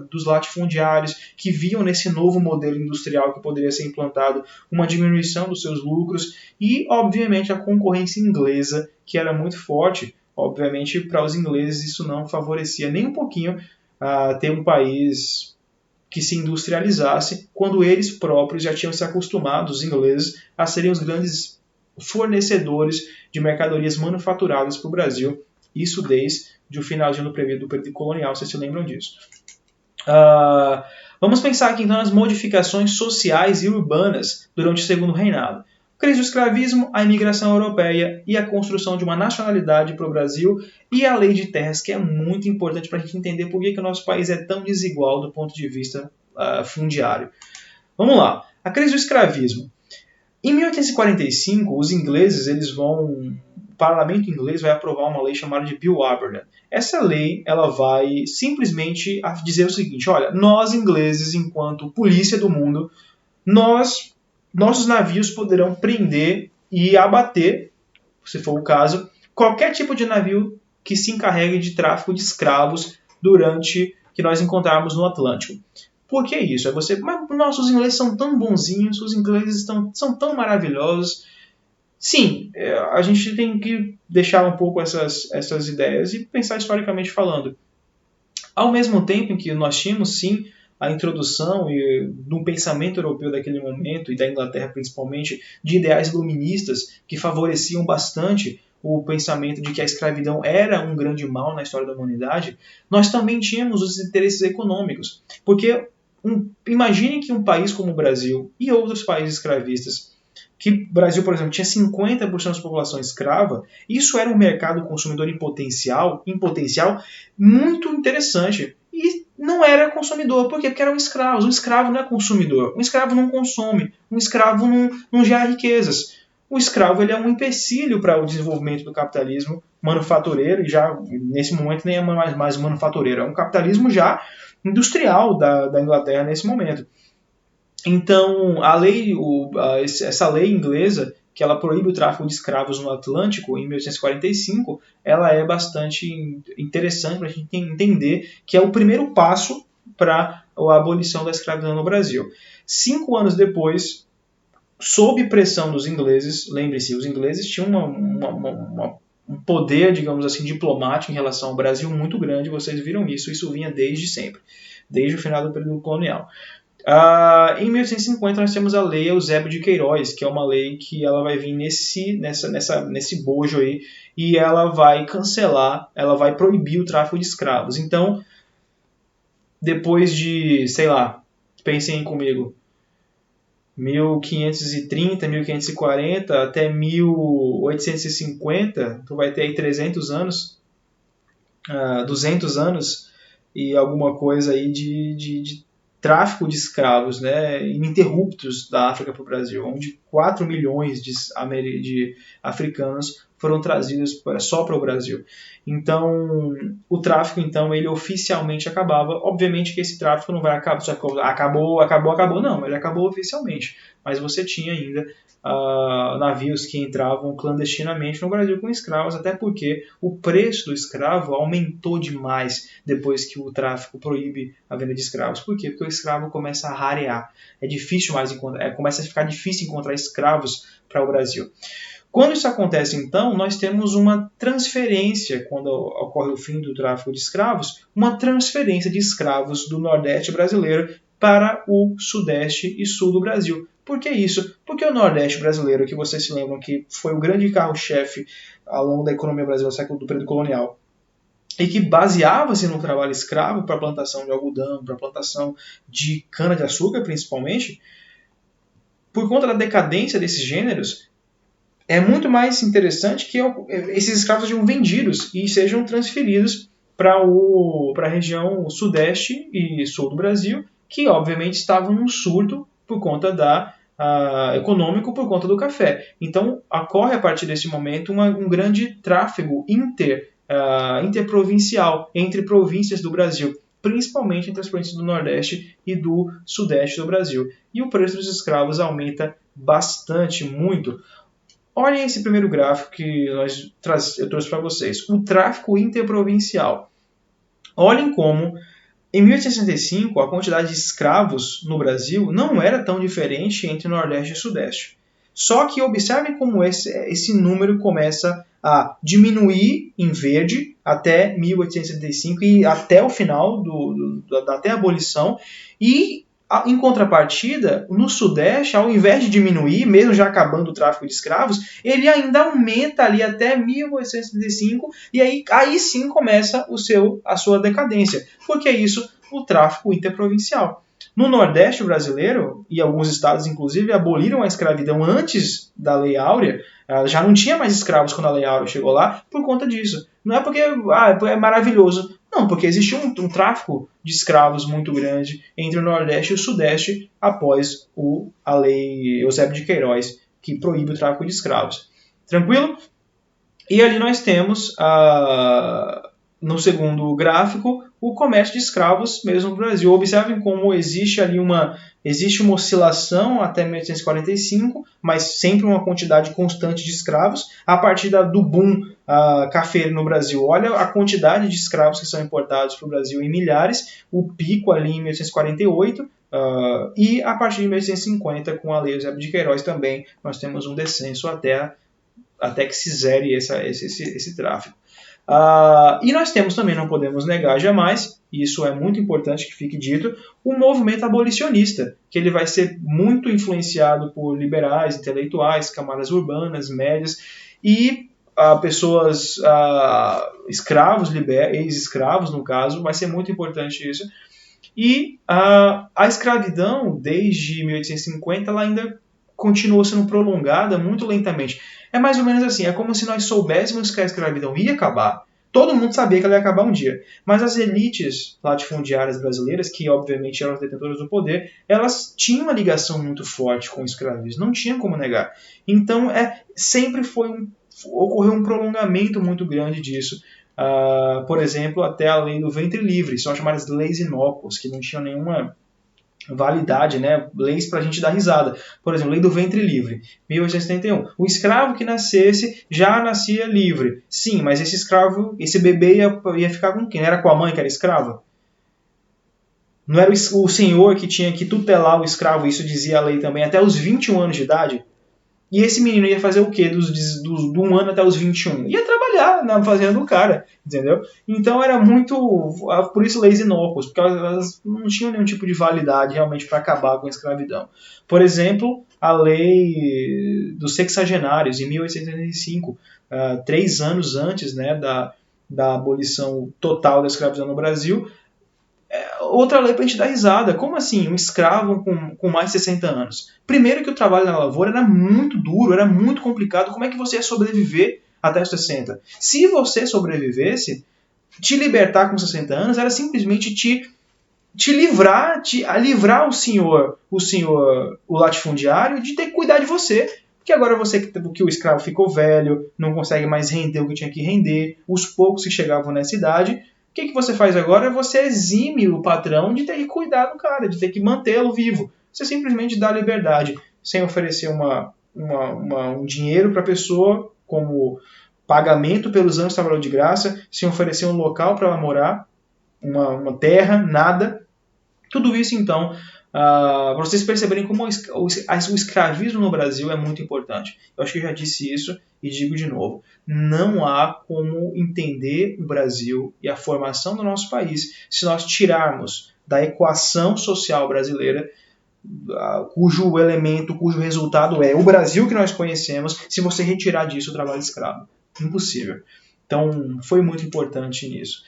dos latifundiários que viam nesse novo modelo industrial que poderia ser implantado uma diminuição dos seus lucros e obviamente a concorrência inglesa, que era muito forte. Obviamente para os ingleses isso não favorecia nem um pouquinho ter um país que se industrializasse, quando eles próprios já tinham se acostumado, os ingleses, a serem os grandes fornecedores de mercadorias manufaturadas para o Brasil, isso desde o finalzinho do período colonial, vocês se lembram disso. Vamos pensar aqui então nas modificações sociais e urbanas durante o segundo reinado. Crise do escravismo, a imigração europeia e a construção de uma nacionalidade para o Brasil e a lei de terras, que é muito importante para a gente entender por que o nosso país é tão desigual do ponto de vista fundiário. Vamos lá, a crise do escravismo. Em 1845, os ingleses o parlamento inglês vai aprovar uma lei chamada de Bill Aberdan. Essa lei ela vai simplesmente dizer o seguinte: olha, nós ingleses, enquanto polícia do mundo, nossos navios poderão prender e abater, se for o caso, qualquer tipo de navio que se encarregue de tráfico de escravos que nós encontrarmos no Atlântico. Por que isso? Mas os ingleses são tão bonzinhos, os ingleses são tão maravilhosos. Sim, a gente tem que deixar um pouco essas ideias e pensar historicamente falando. Ao mesmo tempo em que nós tínhamos, sim, a introdução do pensamento europeu daquele momento, e da Inglaterra principalmente, de ideais iluministas que favoreciam bastante o pensamento de que a escravidão era um grande mal na história da humanidade, nós também tínhamos os interesses econômicos. Porque imagine que um país como o Brasil e outros países escravistas, que o Brasil, por exemplo, tinha 50% da população escrava, isso era um mercado consumidor em potencial muito interessante. E não era consumidor. Por quê? Porque eram escravos. Um escravo não é consumidor. Um escravo não consome. Um escravo não gera riquezas. O escravo ele é um empecilho para o desenvolvimento do capitalismo manufatureiro, e já nesse momento nem é mais manufatureiro, é um capitalismo já industrial da Inglaterra nesse momento. Então, essa lei inglesa, que ela proíbe o tráfico de escravos no Atlântico, em 1845, ela é bastante interessante para a gente entender que é o primeiro passo para a abolição da escravidão no Brasil. 5 anos depois, sob pressão dos ingleses, lembre-se, os ingleses tinham um poder, digamos assim, diplomático em relação ao Brasil muito grande, vocês viram isso vinha desde sempre, desde o final do período colonial. Em 1850 nós temos a Lei Eusébio de Queiroz, que é uma lei que ela vai vir nesse bojo aí, e ela vai cancelar, ela vai proibir o tráfico de escravos. Então, depois de, sei lá, pensem comigo, 1530, 1540 até 1850, tu vai ter aí 300 anos, 200 anos e alguma coisa aí de tráfico de escravos, né, ininterruptos da África para o Brasil, onde 4 milhões de africanos foram trazidos só para o Brasil. Então, o tráfico, então, ele oficialmente acabava. Obviamente que esse tráfico não vai acabar, acabou, não, ele acabou oficialmente. Mas você tinha ainda navios que entravam clandestinamente no Brasil com escravos, até porque o preço do escravo aumentou demais depois que o tráfico proíbe a venda de escravos. Por quê? Porque o escravo começa a rarear. É difícil mais encontrar, começa a ficar difícil encontrar escravos para o Brasil. Quando isso acontece, então, nós temos uma transferência, quando ocorre o fim do tráfico de escravos, uma transferência de escravos do Nordeste brasileiro para o Sudeste e Sul do Brasil. Por que isso? Porque o Nordeste brasileiro, que vocês se lembram que foi o grande carro-chefe ao longo da economia brasileira do período colonial, e que baseava-se no trabalho escravo para a plantação de algodão, para a plantação de cana-de-açúcar, principalmente, por conta da decadência desses gêneros, é muito mais interessante que esses escravos sejam vendidos e sejam transferidos para a região sudeste e sul do Brasil, que obviamente estavam num surto por conta econômico por conta do café. Então, ocorre a partir desse momento um grande tráfego interprovincial entre províncias do Brasil, principalmente entre as províncias do Nordeste e do Sudeste do Brasil. E o preço dos escravos aumenta bastante, muito. Olhem esse primeiro gráfico que eu trouxe para vocês. O tráfico interprovincial. Olhem como, em 1865, a quantidade de escravos no Brasil não era tão diferente entre Nordeste e Sudeste. Só que observem como esse número começa a diminuir em verde até 1865 e até o final, até a abolição, e em contrapartida, no Sudeste, ao invés de diminuir, mesmo já acabando o tráfico de escravos, ele ainda aumenta ali até 1875 e aí sim começa a sua decadência. Porque é isso, o tráfico interprovincial. No Nordeste brasileiro, e alguns estados inclusive aboliram a escravidão antes da Lei Áurea, já não tinha mais escravos quando a Lei Áurea chegou lá, por conta disso. Não é porque é maravilhoso, não, porque existiu um tráfico de escravos muito grande entre o Nordeste e o Sudeste após a Lei Eusébio de Queiroz, que proíbe o tráfico de escravos. Tranquilo? E ali nós temos, no segundo gráfico, o comércio de escravos mesmo no Brasil. Observem como existe ali uma oscilação até 1845, mas sempre uma quantidade constante de escravos. A partir do boom cafeiro no Brasil, olha a quantidade de escravos que são importados para o Brasil em milhares, o pico ali em 1848, e a partir de 1850, com a Lei Eusébio de Queiroz também, nós temos um descenso até que se zere esse tráfico. E nós temos também, não podemos negar jamais, e isso é muito importante que fique dito, o movimento abolicionista, que ele vai ser muito influenciado por liberais, intelectuais, camadas urbanas, médias, e pessoas, escravos, ex-escravos no caso, vai ser muito importante isso. E a escravidão, desde 1850, ela ainda continuou sendo prolongada muito lentamente. É mais ou menos assim, é como se nós soubéssemos que a escravidão ia acabar. Todo mundo sabia que ela ia acabar um dia. Mas as elites latifundiárias brasileiras, que obviamente eram as detentoras do poder, elas tinham uma ligação muito forte com o escravismo, não tinha como negar. Então, sempre ocorreu um prolongamento muito grande disso. Por exemplo, até a lei do ventre livre, são chamadas leis inócuas, que não tinham nenhuma validade, né? Leis para a gente dar risada. Por exemplo, lei do ventre livre, 1871. O escravo que nascesse já nascia livre. Sim, mas esse escravo, esse bebê ia ficar com quem? Não era com a mãe que era escrava? Não era o senhor que tinha que tutelar o escravo, isso dizia a lei também, até os 21 anos de idade? E esse menino ia fazer o quê do 1 ano até os 21? Ia trabalhar na fazenda do cara, entendeu? Então era muito... Por isso leis inócuas, porque elas não tinham nenhum tipo de validade realmente para acabar com a escravidão. Por exemplo, a lei dos sexagenários, em 1885, 3 anos antes, né, da abolição total da escravidão no Brasil, outra lei pra gente dar risada. Como assim? Um escravo com mais de 60 anos. Primeiro que o trabalho na lavoura era muito duro, era muito complicado. Como é que você ia sobreviver até os 60? Se você sobrevivesse, te libertar com 60 anos era simplesmente te livrar o latifundiário de ter que cuidar de você. Porque agora que o escravo ficou velho, não consegue mais render o que tinha que render, os poucos que chegavam nessa idade, o que você faz agora? Você exime o patrão de ter que cuidar do cara, de ter que mantê-lo vivo. Você simplesmente dá liberdade, sem oferecer um dinheiro para a pessoa como pagamento pelos anos que trabalhou de graça, sem oferecer um local para ela morar, uma terra, nada. Tudo isso, então, para vocês perceberem como o escravismo no Brasil é muito importante. Eu acho que eu já disse isso e digo de novo. Não há como entender o Brasil e a formação do nosso país se nós tirarmos da equação social brasileira, cujo resultado é o Brasil que nós conhecemos, se você retirar disso o trabalho escravo. Impossível. Então, foi muito importante nisso.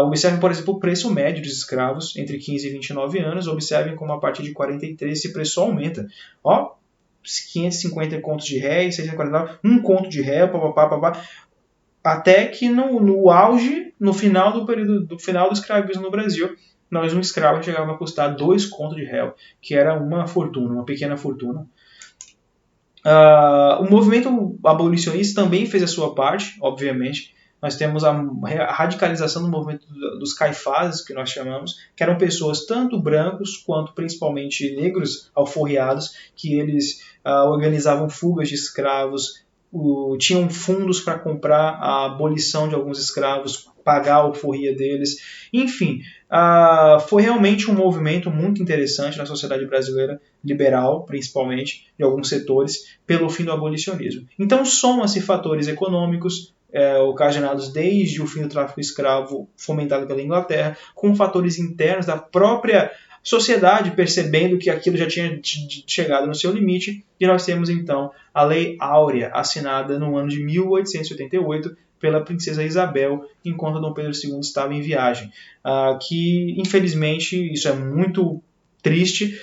Observem, por exemplo, o preço médio dos escravos entre 15 e 29 anos. Observem como a partir de 43 esse preço aumenta. 550 contos de réis, 649, 1 conto de réu, papapá, até que no auge, no final do final do escravismo no Brasil, um escravo chegava a custar 2 contos de réu, que era uma fortuna, uma pequena fortuna. O movimento abolicionista também fez a sua parte, obviamente. Nós temos a radicalização do movimento dos caifases, que nós chamamos, que eram pessoas tanto brancos quanto principalmente negros alforriados, que eles organizavam fugas de escravos, tinham fundos para comprar a abolição de alguns escravos, pagar a alforria deles. Enfim, foi realmente um movimento muito interessante na sociedade brasileira, liberal principalmente, de alguns setores, pelo fim do abolicionismo. Então somam-se fatores econômicos, ocasionados desde o fim do tráfico escravo fomentado pela Inglaterra, com fatores internos da própria sociedade percebendo que aquilo já tinha chegado no seu limite, e nós temos então a Lei Áurea, assinada no ano de 1888 pela princesa Isabel, enquanto Dom Pedro II estava em viagem. Que, infelizmente, isso é muito triste,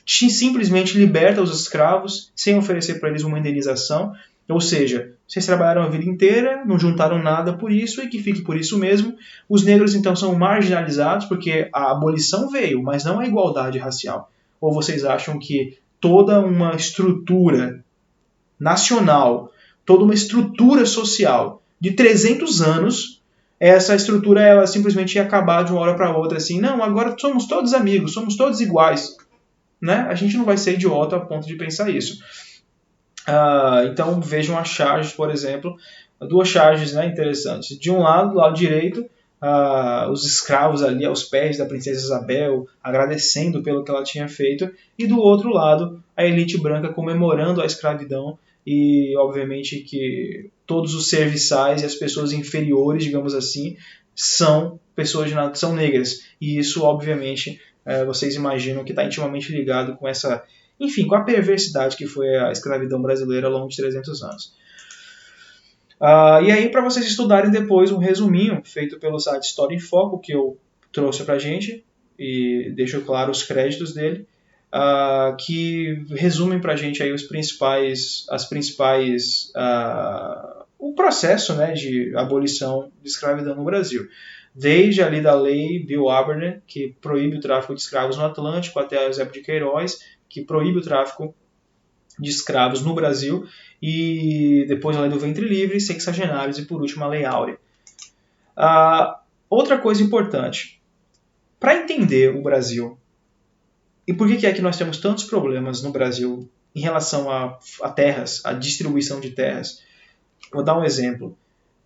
simplesmente liberta os escravos sem oferecer para eles uma indenização. Ou seja, vocês trabalharam a vida inteira, não juntaram nada por isso e que fique por isso mesmo. Os negros, então, são marginalizados porque a abolição veio, mas não a igualdade racial. Ou vocês acham que toda uma estrutura nacional, toda uma estrutura social de 300 anos, essa estrutura ela simplesmente ia acabar de uma hora para outra assim, não, agora somos todos amigos, somos todos iguais. Né? A gente não vai ser idiota a ponto de pensar isso. Então vejam as charges, por exemplo, 2 charges, né, interessantes. De um lado, do lado direito, os escravos ali aos pés da princesa Isabel, agradecendo pelo que ela tinha feito, e do outro lado, a elite branca comemorando a escravidão e, obviamente, que todos os serviçais e as pessoas inferiores, digamos assim, são negras. E isso, obviamente, vocês imaginam que está intimamente ligado com essa Enfim, com a perversidade que foi a escravidão brasileira ao longo de 300 anos. E aí, para vocês estudarem depois um resuminho feito pelo site História em Foco, que eu trouxe para a gente, e deixo claro os créditos dele, que resumem para a gente aí o processo, né, de abolição de escravidão no Brasil. Desde ali da lei Bill Abernethy, que proíbe o tráfico de escravos no Atlântico, até a Eusébio de Queiroz, que proíbe o tráfico de escravos no Brasil, e depois a lei do ventre livre, sexagenários e por último a lei áurea. Outra coisa importante, para entender o Brasil, e por que é que nós temos tantos problemas no Brasil em relação a terras, a distribuição de terras. Vou dar um exemplo.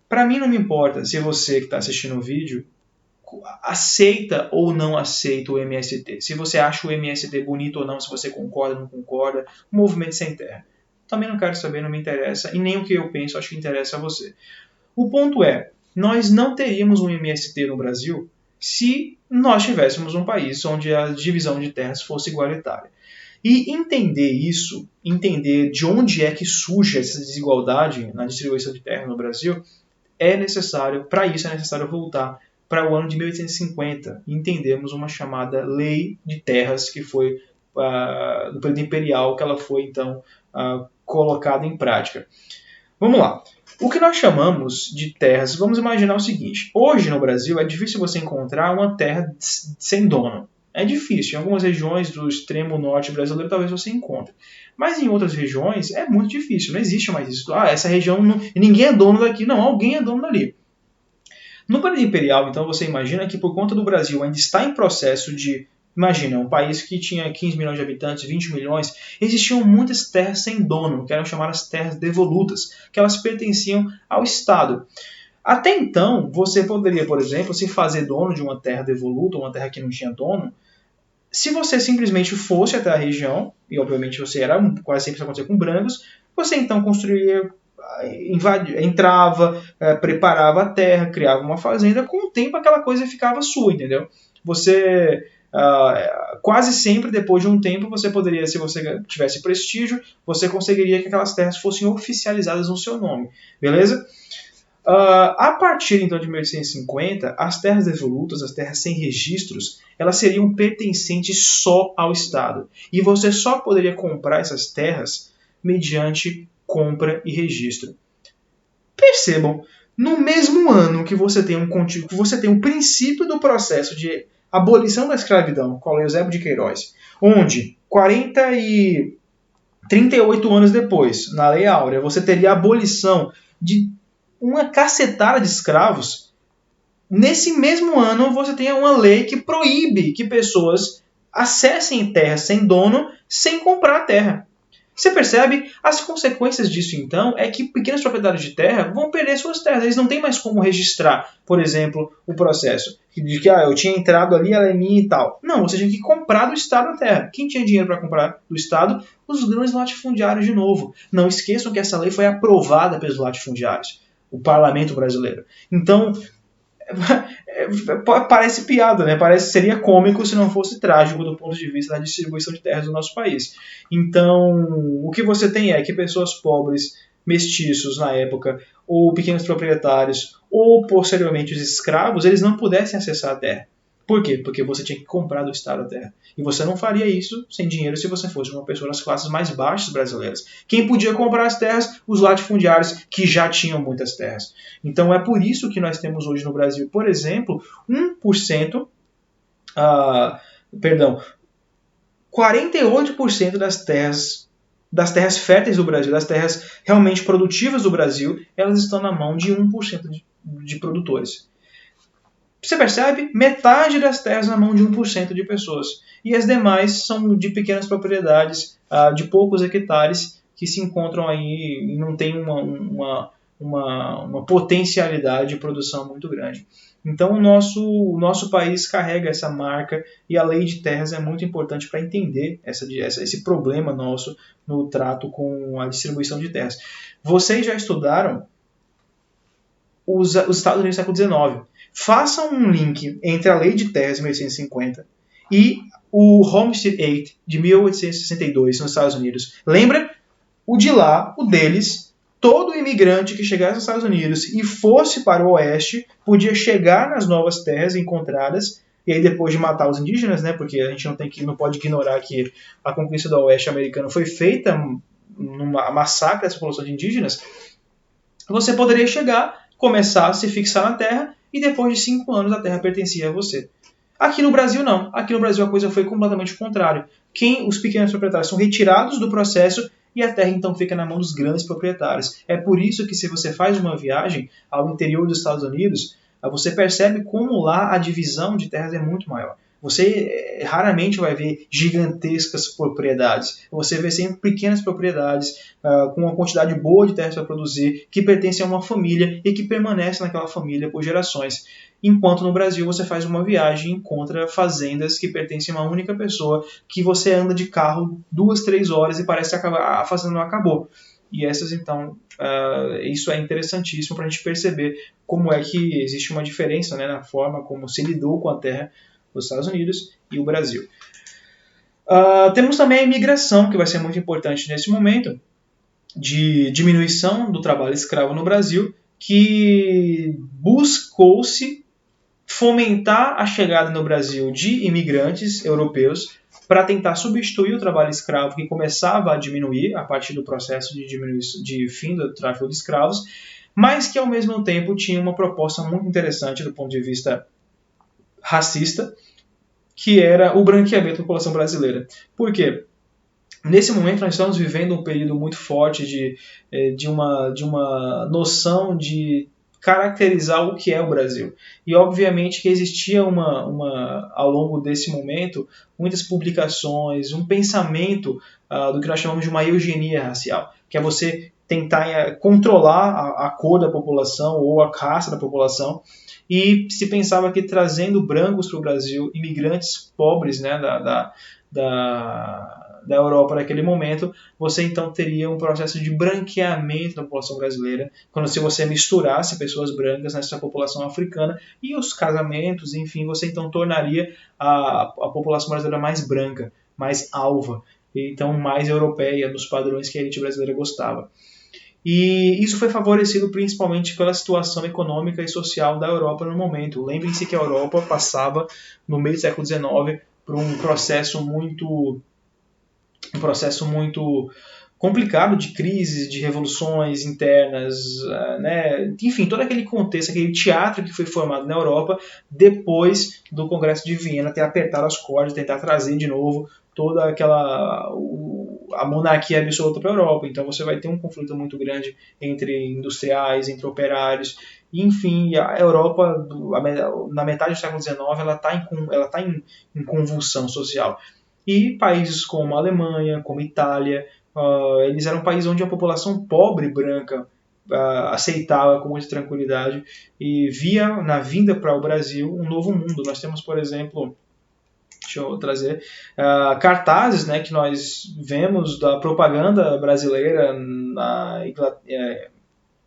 Para mim não me importa se você que está assistindo o vídeo aceita ou não aceita o MST. Se você acha o MST bonito ou não, se você concorda ou não concorda, o movimento sem terra. Também não quero saber, não me interessa, e nem o que eu penso acho que interessa a você. O ponto é, nós não teríamos um MST no Brasil se nós tivéssemos um país onde a divisão de terras fosse igualitária. E entender isso, entender de onde é que surge essa desigualdade na distribuição de terra no Brasil, para isso é necessário voltar para o ano de 1850 e entendermos uma chamada Lei de Terras, que foi do período imperial, que ela foi então colocada em prática. Vamos lá. O que nós chamamos de terras, vamos imaginar o seguinte. Hoje no Brasil é difícil você encontrar uma terra sem dono. É difícil. Em algumas regiões do extremo norte brasileiro talvez você encontre. Mas em outras regiões é muito difícil. Não existe mais isso. Essa região ninguém é dono daqui. Não, alguém é dono dali. No período imperial, então, você imagina que por conta do Brasil ainda está em processo de... Imagina, um país que tinha 15 milhões de habitantes, 20 milhões, existiam muitas terras sem dono, que eram chamadas terras devolutas, que elas pertenciam ao Estado. Até então, você poderia, por exemplo, se fazer dono de uma terra devoluta, uma terra que não tinha dono, se você simplesmente fosse até a região, e obviamente você era, quase sempre isso acontecia com brancos, você então construía, entrava, preparava a terra, criava uma fazenda, com o tempo aquela coisa ficava sua, entendeu? Você... quase sempre, depois de um tempo, você poderia, se você tivesse prestígio, você conseguiria que aquelas terras fossem oficializadas no seu nome, beleza? A partir então de 1850, as terras devolutas, as terras sem registros, elas seriam pertencentes só ao Estado. E você só poderia comprar essas terras mediante compra e registro. Percebam, no mesmo ano que você tem um princípio do processo de abolição da escravidão, com a Lei Eusébio de Queiroz, onde 38 anos depois, na Lei Áurea, você teria a abolição de uma cacetada de escravos. Nesse mesmo ano, você tem uma lei que proíbe que pessoas acessem terra sem dono, sem comprar a terra. Você percebe? As consequências disso, então, é que pequenos proprietários de terra vão perder suas terras. Eles não têm mais como registrar, por exemplo, o processo. De que eu tinha entrado ali, ela é minha e tal. Não, você tinha que comprar do Estado a terra. Quem tinha dinheiro para comprar do Estado? Os grandes latifundiários de novo. Não esqueçam que essa lei foi aprovada pelos latifundiários. O parlamento brasileiro. Então, parece piada, né? Seria cômico se não fosse trágico do ponto de vista da distribuição de terras do nosso país. Então, o que você tem é que pessoas pobres, mestiços na época, ou pequenos proprietários, ou posteriormente os escravos, eles não pudessem acessar a terra. Por quê? Porque você tinha que comprar do Estado a terra. E você não faria isso sem dinheiro se você fosse uma pessoa das classes mais baixas brasileiras. Quem podia comprar as terras? Os latifundiários, que já tinham muitas terras. Então é por isso que nós temos hoje no Brasil, por exemplo, 48% das terras férteis do Brasil, das terras realmente produtivas do Brasil, elas estão na mão de 1% de produtores. Você percebe? Metade das terras na mão de 1% de pessoas. E as demais são de pequenas propriedades, de poucos hectares, que se encontram aí e não tem uma potencialidade de produção muito grande. Então o nosso país carrega essa marca e a lei de terras é muito importante para entender esse problema nosso no trato com a distribuição de terras. Vocês já estudaram os Estados Unidos do século XIX. Façam um link entre a Lei de Terras de 1850 e o Homestead Act de 1862 nos Estados Unidos. Lembra? O de lá, o deles, todo imigrante que chegasse nos Estados Unidos e fosse para o oeste podia chegar nas novas terras encontradas, e aí depois de matar os indígenas, né, porque a gente não pode ignorar que a conquista do oeste americano foi feita numa massacre dessa população de indígenas, você poderia chegar, começar a se fixar na terra, e depois de 5 anos a terra pertencia a você. Aqui no Brasil, não. Aqui no Brasil a coisa foi completamente o contrário. Os pequenos proprietários são retirados do processo e a terra então fica na mão dos grandes proprietários. É por isso que se você faz uma viagem ao interior dos Estados Unidos, você percebe como lá a divisão de terras é muito maior. Você raramente vai ver gigantescas propriedades. Você vê sempre pequenas propriedades com uma quantidade boa de terras para produzir, que pertencem a uma família e que permanece naquela família por gerações. Enquanto no Brasil você faz uma viagem e encontra fazendas que pertencem a uma única pessoa, que você anda de carro 2, 3 horas e parece que a fazenda não acabou. E essas, então, isso é interessantíssimo para a gente perceber como é que existe uma diferença, né, na forma como se lidou com a terra os Estados Unidos e o Brasil. Temos também a imigração, que vai ser muito importante nesse momento, de diminuição do trabalho escravo no Brasil, que buscou-se fomentar a chegada no Brasil de imigrantes europeus para tentar substituir o trabalho escravo que começava a diminuir a partir do processo de fim do tráfico de escravos, mas que ao mesmo tempo tinha uma proposta muito interessante do ponto de vista racista, que era o branqueamento da população brasileira. Por quê? Nesse momento nós estamos vivendo um período muito forte de uma noção de caracterizar o que é o Brasil. E obviamente que existia ao longo desse momento muitas publicações, um pensamento do que nós chamamos de uma eugenia racial, que é você tentar controlar a cor da população ou a raça da população, e se pensava que trazendo brancos para o Brasil, imigrantes pobres, né, da Europa naquele momento, você então teria um processo de branqueamento da população brasileira, quando se você misturasse pessoas brancas nessa população africana, e os casamentos, enfim, você então tornaria a população brasileira mais branca, mais alva, e então mais europeia, nos padrões que a elite brasileira gostava. E isso foi favorecido principalmente pela situação econômica e social da Europa no momento. Lembrem-se que a Europa passava, no meio do século XIX, por um processo muito complicado de crises, de revoluções internas, né? Enfim, todo aquele contexto, aquele teatro que foi formado na Europa depois do Congresso de Viena ter apertado as cordas, tentar trazer de novo toda a monarquia absoluta para a Europa. Então você vai ter um conflito muito grande entre industriais, entre operários, e, enfim, a Europa, na metade do século XIX, ela está em convulsão social. E países como a Alemanha, como a Itália, eles eram países onde a população pobre branca aceitava com muita tranquilidade e via na vinda para o Brasil um novo mundo. Nós temos, por exemplo, deixa eu trazer cartazes, né, que nós vemos da propaganda brasileira na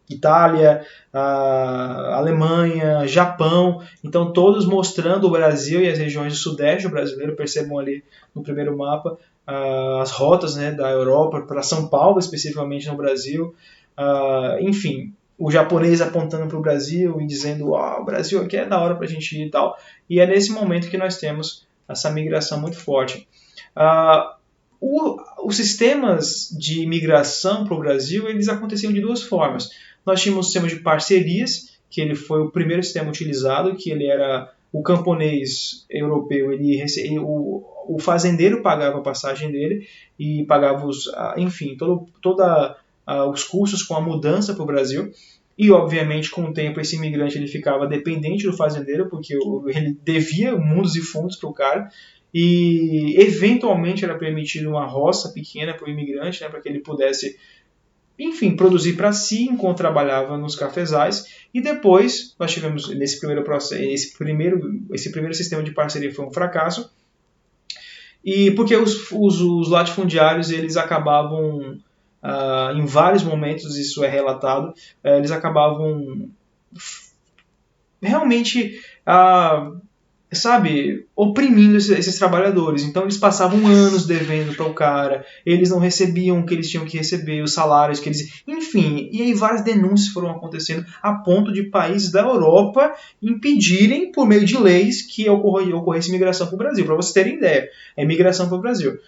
Itália, Alemanha, Japão, então todos mostrando o Brasil e as regiões do sudeste brasileiro. Percebam ali no primeiro mapa as rotas, né, da Europa para São Paulo, especificamente no Brasil. Enfim, o japonês apontando para o Brasil e dizendo o Brasil aqui é da hora para a gente ir e tal. E é nesse momento que nós temos essa migração muito forte. Os sistemas de migração para o Brasil, eles aconteciam de duas formas. Nós tínhamos o sistema de parcerias, que ele foi o primeiro sistema utilizado, que ele era o camponês europeu, o fazendeiro pagava a passagem dele e pagava enfim, os custos com a mudança para o Brasil. E, obviamente, com o tempo, esse imigrante ele ficava dependente do fazendeiro, porque ele devia mundos e fundos para o cara, e eventualmente era permitido uma roça pequena para o imigrante, né, para que ele pudesse, enfim, produzir para si enquanto trabalhava nos cafezais. E depois nós tivemos nesse primeiro processo, esse primeiro sistema de parceria foi um fracasso, e porque os latifundiários eles acabavam em vários momentos, isso é relatado, eles acabavam realmente sabe, oprimindo esses trabalhadores. Então eles passavam anos devendo para o cara, eles não recebiam o que eles tinham que receber, os salários que eles... Enfim, e aí várias denúncias foram acontecendo a ponto de países da Europa impedirem, por meio de leis, que ocorresse migração para o Brasil. Para vocês terem ideia, é migração para o Brasil.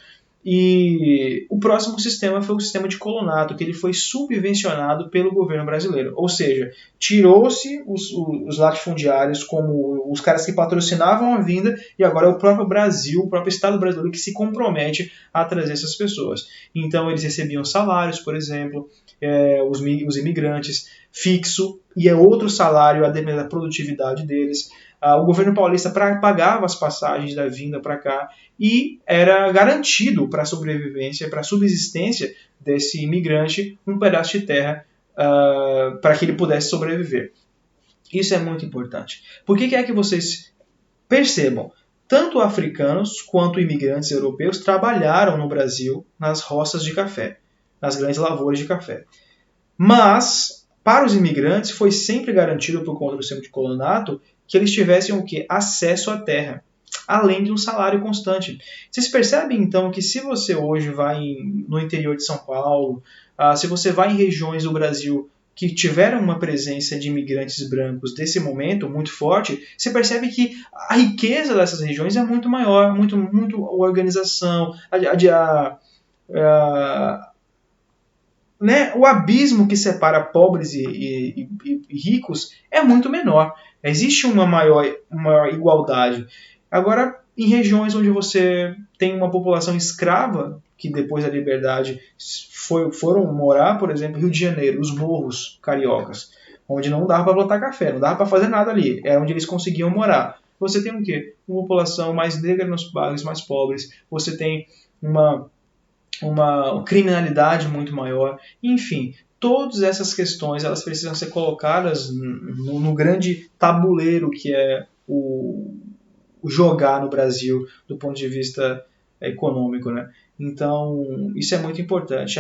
E o próximo sistema foi o sistema de colonato, que ele foi subvencionado pelo governo brasileiro. Ou seja, tirou-se os latifundiários como os caras que patrocinavam a vinda, e agora é o próprio Brasil, o próprio Estado brasileiro que se compromete a trazer essas pessoas. Então eles recebiam salários, por exemplo, os imigrantes, fixo, e é outro salário a depender da produtividade deles. O governo paulista pagava as passagens da vinda para cá e era garantido para a sobrevivência, para a subsistência desse imigrante, um pedaço de terra para que ele pudesse sobreviver. Isso é muito importante. Por que é que vocês percebam? Tanto africanos quanto imigrantes europeus trabalharam no Brasil nas roças de café, nas grandes lavouras de café. Mas, para os imigrantes, foi sempre garantido por conta do sistema de colonato que eles tivessem o quê? Acesso à terra, além de um salário constante. Vocês percebem, então, que se você hoje vai no interior de São Paulo, se você vai em regiões do Brasil que tiveram uma presença de imigrantes brancos desse momento muito forte, você percebe que a riqueza dessas regiões é muito maior, muito organização, né, o abismo que separa pobres e ricos é muito menor. Existe uma maior igualdade. Agora, em regiões onde você tem uma população escrava, que depois da liberdade foram morar, por exemplo, Rio de Janeiro, os morros cariocas, onde não dava para plantar café, não dava para fazer nada ali, era onde eles conseguiam morar. Você tem o quê? Uma população mais negra nos bairros mais pobres, você tem uma criminalidade muito maior, enfim, todas essas questões elas precisam ser colocadas no grande tabuleiro que é o jogar no Brasil do ponto de vista econômico, né? Então, isso é muito importante.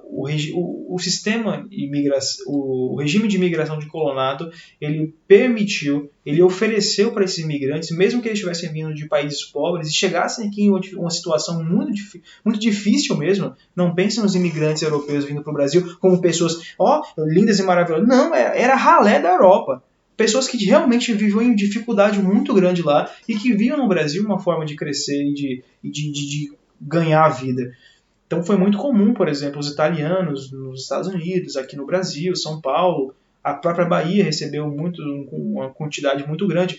O sistema o regime de imigração de colonato, ele permitiu, ele ofereceu para esses imigrantes, mesmo que eles estivessem vindo de países pobres e chegassem aqui em uma situação muito difícil mesmo. Não pensem nos imigrantes europeus vindo para o Brasil como pessoas, lindas e maravilhosas. Não, era ralé da Europa. Pessoas que realmente viviam em dificuldade muito grande lá e que viam no Brasil uma forma de crescer e de ganhar a vida. Então foi muito comum, por exemplo, os italianos nos Estados Unidos, aqui no Brasil, São Paulo, a própria Bahia recebeu uma quantidade muito grande.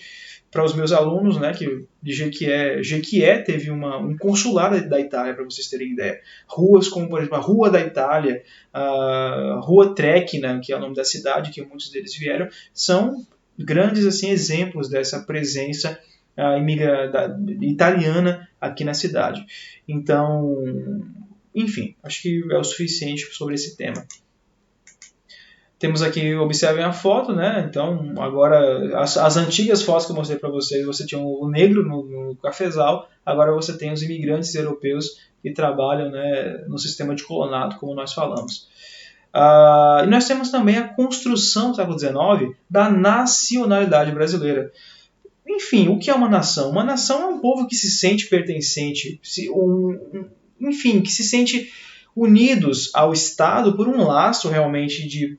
Para os meus alunos, né, que de Jequié teve um consulado da Itália, para vocês terem ideia. Ruas como, por exemplo, a Rua da Itália, a Rua Trecna, que é o nome da cidade, que muitos deles vieram, são grandes assim, exemplos dessa presença italiana aqui na cidade. Então, enfim, acho que é o suficiente sobre esse tema. Temos aqui, observem a foto, né? Então, agora, as antigas fotos que eu mostrei para vocês, você tinha o negro no cafezal, agora você tem os imigrantes europeus que trabalham, né, no sistema de colonato, como nós falamos. E nós temos também a construção do século XIX da nacionalidade brasileira. Enfim, o que é uma nação? Uma nação é um povo que se sente pertencente, enfim, que se sente unidos ao Estado por um laço realmente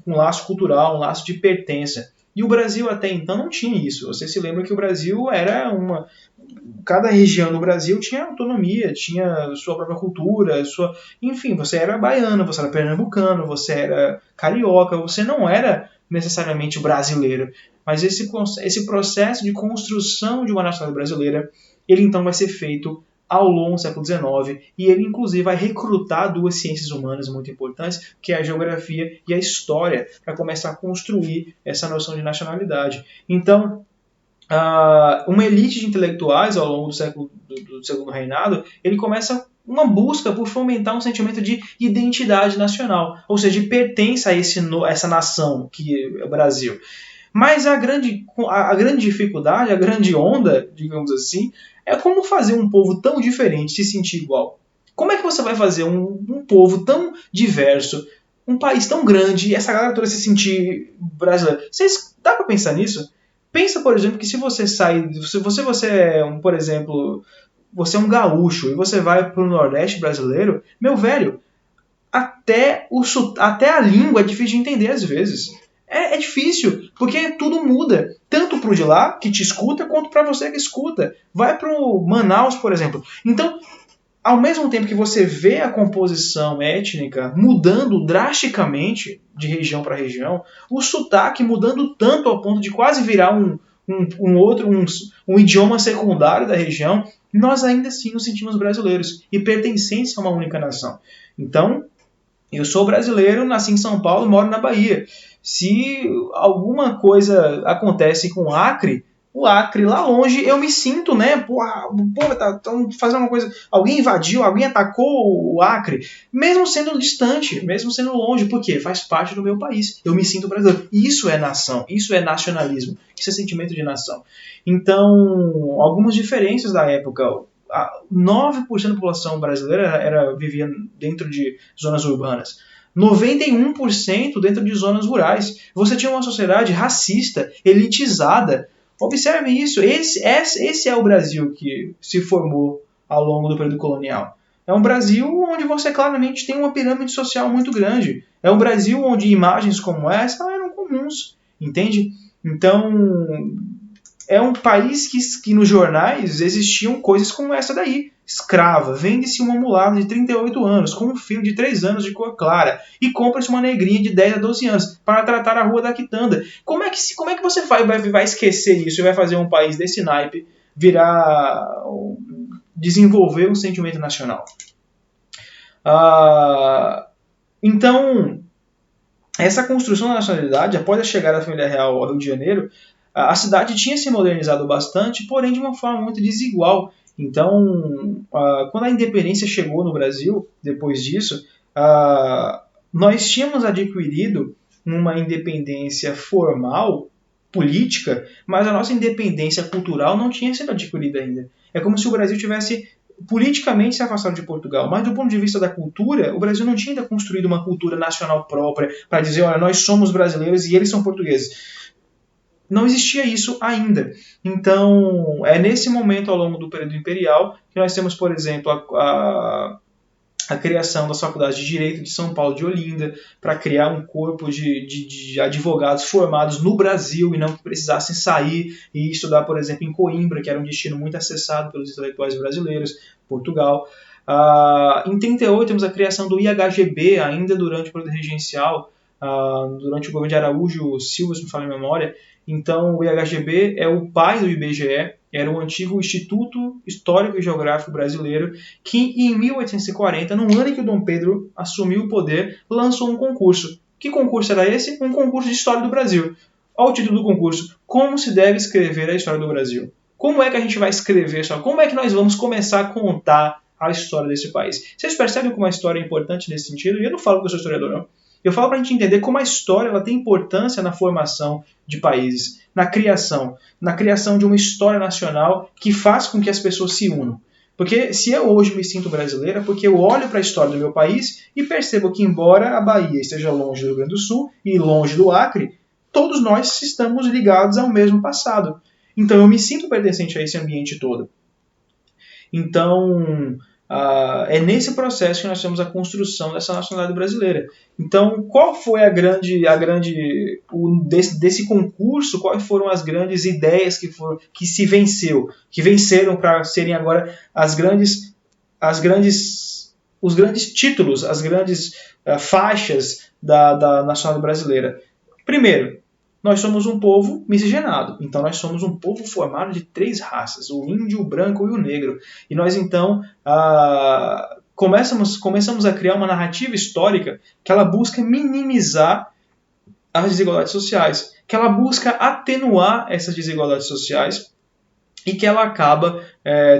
um laço cultural, um laço de pertença. E o Brasil até então não tinha isso. Você se lembra que o Brasil era cada região do Brasil tinha autonomia, tinha sua própria cultura, enfim, você era baiano, você era pernambucano, você era carioca, você não era necessariamente brasileiro. Mas esse processo de construção de uma nacionalidade brasileira, ele então vai ser feito ao longo do século XIX, e ele inclusive vai recrutar duas ciências humanas muito importantes, que é a geografia e a história, para começar a construir essa noção de nacionalidade. Então, uma elite de intelectuais ao longo do segundo reinado, ele começa uma busca por fomentar um sentimento de identidade nacional, ou seja, de pertença a essa nação que é o Brasil. Mas a grande dificuldade, a grande onda, digamos assim, é como fazer um povo tão diferente se sentir igual. Como é que você vai fazer um povo tão diverso, um país tão grande, e essa galera toda se sentir brasileira? Dá pra pensar nisso? Pensa, por exemplo, que se você sai, se você é, por exemplo, você é um gaúcho e você vai para o Nordeste brasileiro, meu velho, até a língua é difícil de entender às vezes. É difícil, porque tudo muda. Tanto pro de lá, que te escuta, quanto para você que escuta. Vai pro Manaus, por exemplo. Então, ao mesmo tempo que você vê a composição étnica mudando drasticamente de região para região, o sotaque mudando tanto ao ponto de quase virar um idioma secundário da região, nós ainda assim nos sentimos brasileiros e pertencentes a uma única nação. Então, eu sou brasileiro, nasci em São Paulo e moro na Bahia. Se alguma coisa acontece com o Acre lá longe, eu me sinto, né? Porra, tá fazendo uma coisa. Alguém invadiu, alguém atacou o Acre. Mesmo sendo distante, mesmo sendo longe, porque faz parte do meu país. Eu me sinto brasileiro. Isso é nação, isso é nacionalismo, isso é sentimento de nação. Então, algumas diferenças da época. 9% da população brasileira vivia dentro de zonas urbanas. 91% dentro de zonas rurais. Você tinha uma sociedade racista, elitizada. Observe isso. Esse é o Brasil que se formou ao longo do período colonial. É um Brasil onde você claramente tem uma pirâmide social muito grande. É um Brasil onde imagens como essa eram comuns. Entende? Então, é um país que nos jornais existiam coisas como essa daí. Escrava, vende-se uma mulata de 38 anos com um filho de 3 anos de cor clara e compra-se uma negrinha de 10 a 12 anos para tratar a rua da quitanda. Como é que você vai esquecer isso e vai fazer um país desse naipe desenvolver um sentimento nacional? Então, essa construção da nacionalidade, após a chegada da família real ao Rio de Janeiro, a cidade tinha se modernizado bastante, porém de uma forma muito desigual. Então, quando a independência chegou no Brasil, depois disso, nós tínhamos adquirido uma independência formal, política, mas a nossa independência cultural não tinha sido adquirida ainda. É como se o Brasil tivesse politicamente se afastado de Portugal, mas do ponto de vista da cultura, o Brasil não tinha ainda construído uma cultura nacional própria para dizer, olha, nós somos brasileiros e eles são portugueses. Não existia isso ainda. Então, é nesse momento, ao longo do período imperial, que nós temos, por exemplo, a criação das faculdades de Direito de São Paulo de Olinda, para criar um corpo de advogados formados no Brasil e não que precisassem sair e estudar, por exemplo, em Coimbra, que era um destino muito acessado pelos intelectuais brasileiros, Portugal. Em 38 temos a criação do IHGB, ainda durante o período regencial, durante o governo de Araújo Silva, se me falha a memória. Então, o IHGB é o pai do IBGE, era o antigo Instituto Histórico e Geográfico Brasileiro, que em 1840, no ano em que o Dom Pedro assumiu o poder, lançou um concurso. Que concurso era esse? Um concurso de História do Brasil. Olha o título do concurso: Como se deve escrever a História do Brasil? Como é que a gente vai escrever isso? Como é que nós vamos começar a contar a história desse país? Vocês percebem como a história é importante nesse sentido? E eu não falo que eu sou historiador, não. Eu falo para a gente entender como a história ela tem importância na formação de países, na criação de uma história nacional que faz com que as pessoas se unam. Porque se eu hoje me sinto brasileira, porque eu olho para a história do meu país e percebo que, embora a Bahia esteja longe do Rio Grande do Sul e longe do Acre, todos nós estamos ligados ao mesmo passado. Então eu me sinto pertencente a esse ambiente todo. Então, é nesse processo que nós temos a construção dessa nacionalidade brasileira. Então, qual foi desse concurso, quais foram as grandes ideias que se venceu, que venceram para serem agora os grandes títulos, as grandes faixas da nacionalidade brasileira? Primeiro, nós somos um povo miscigenado. Então, nós somos um povo formado de 3 raças, o índio, o branco e o negro. E nós, então, começamos a criar uma narrativa histórica que ela busca minimizar as desigualdades sociais, que ela busca atenuar essas desigualdades sociais e que ela acaba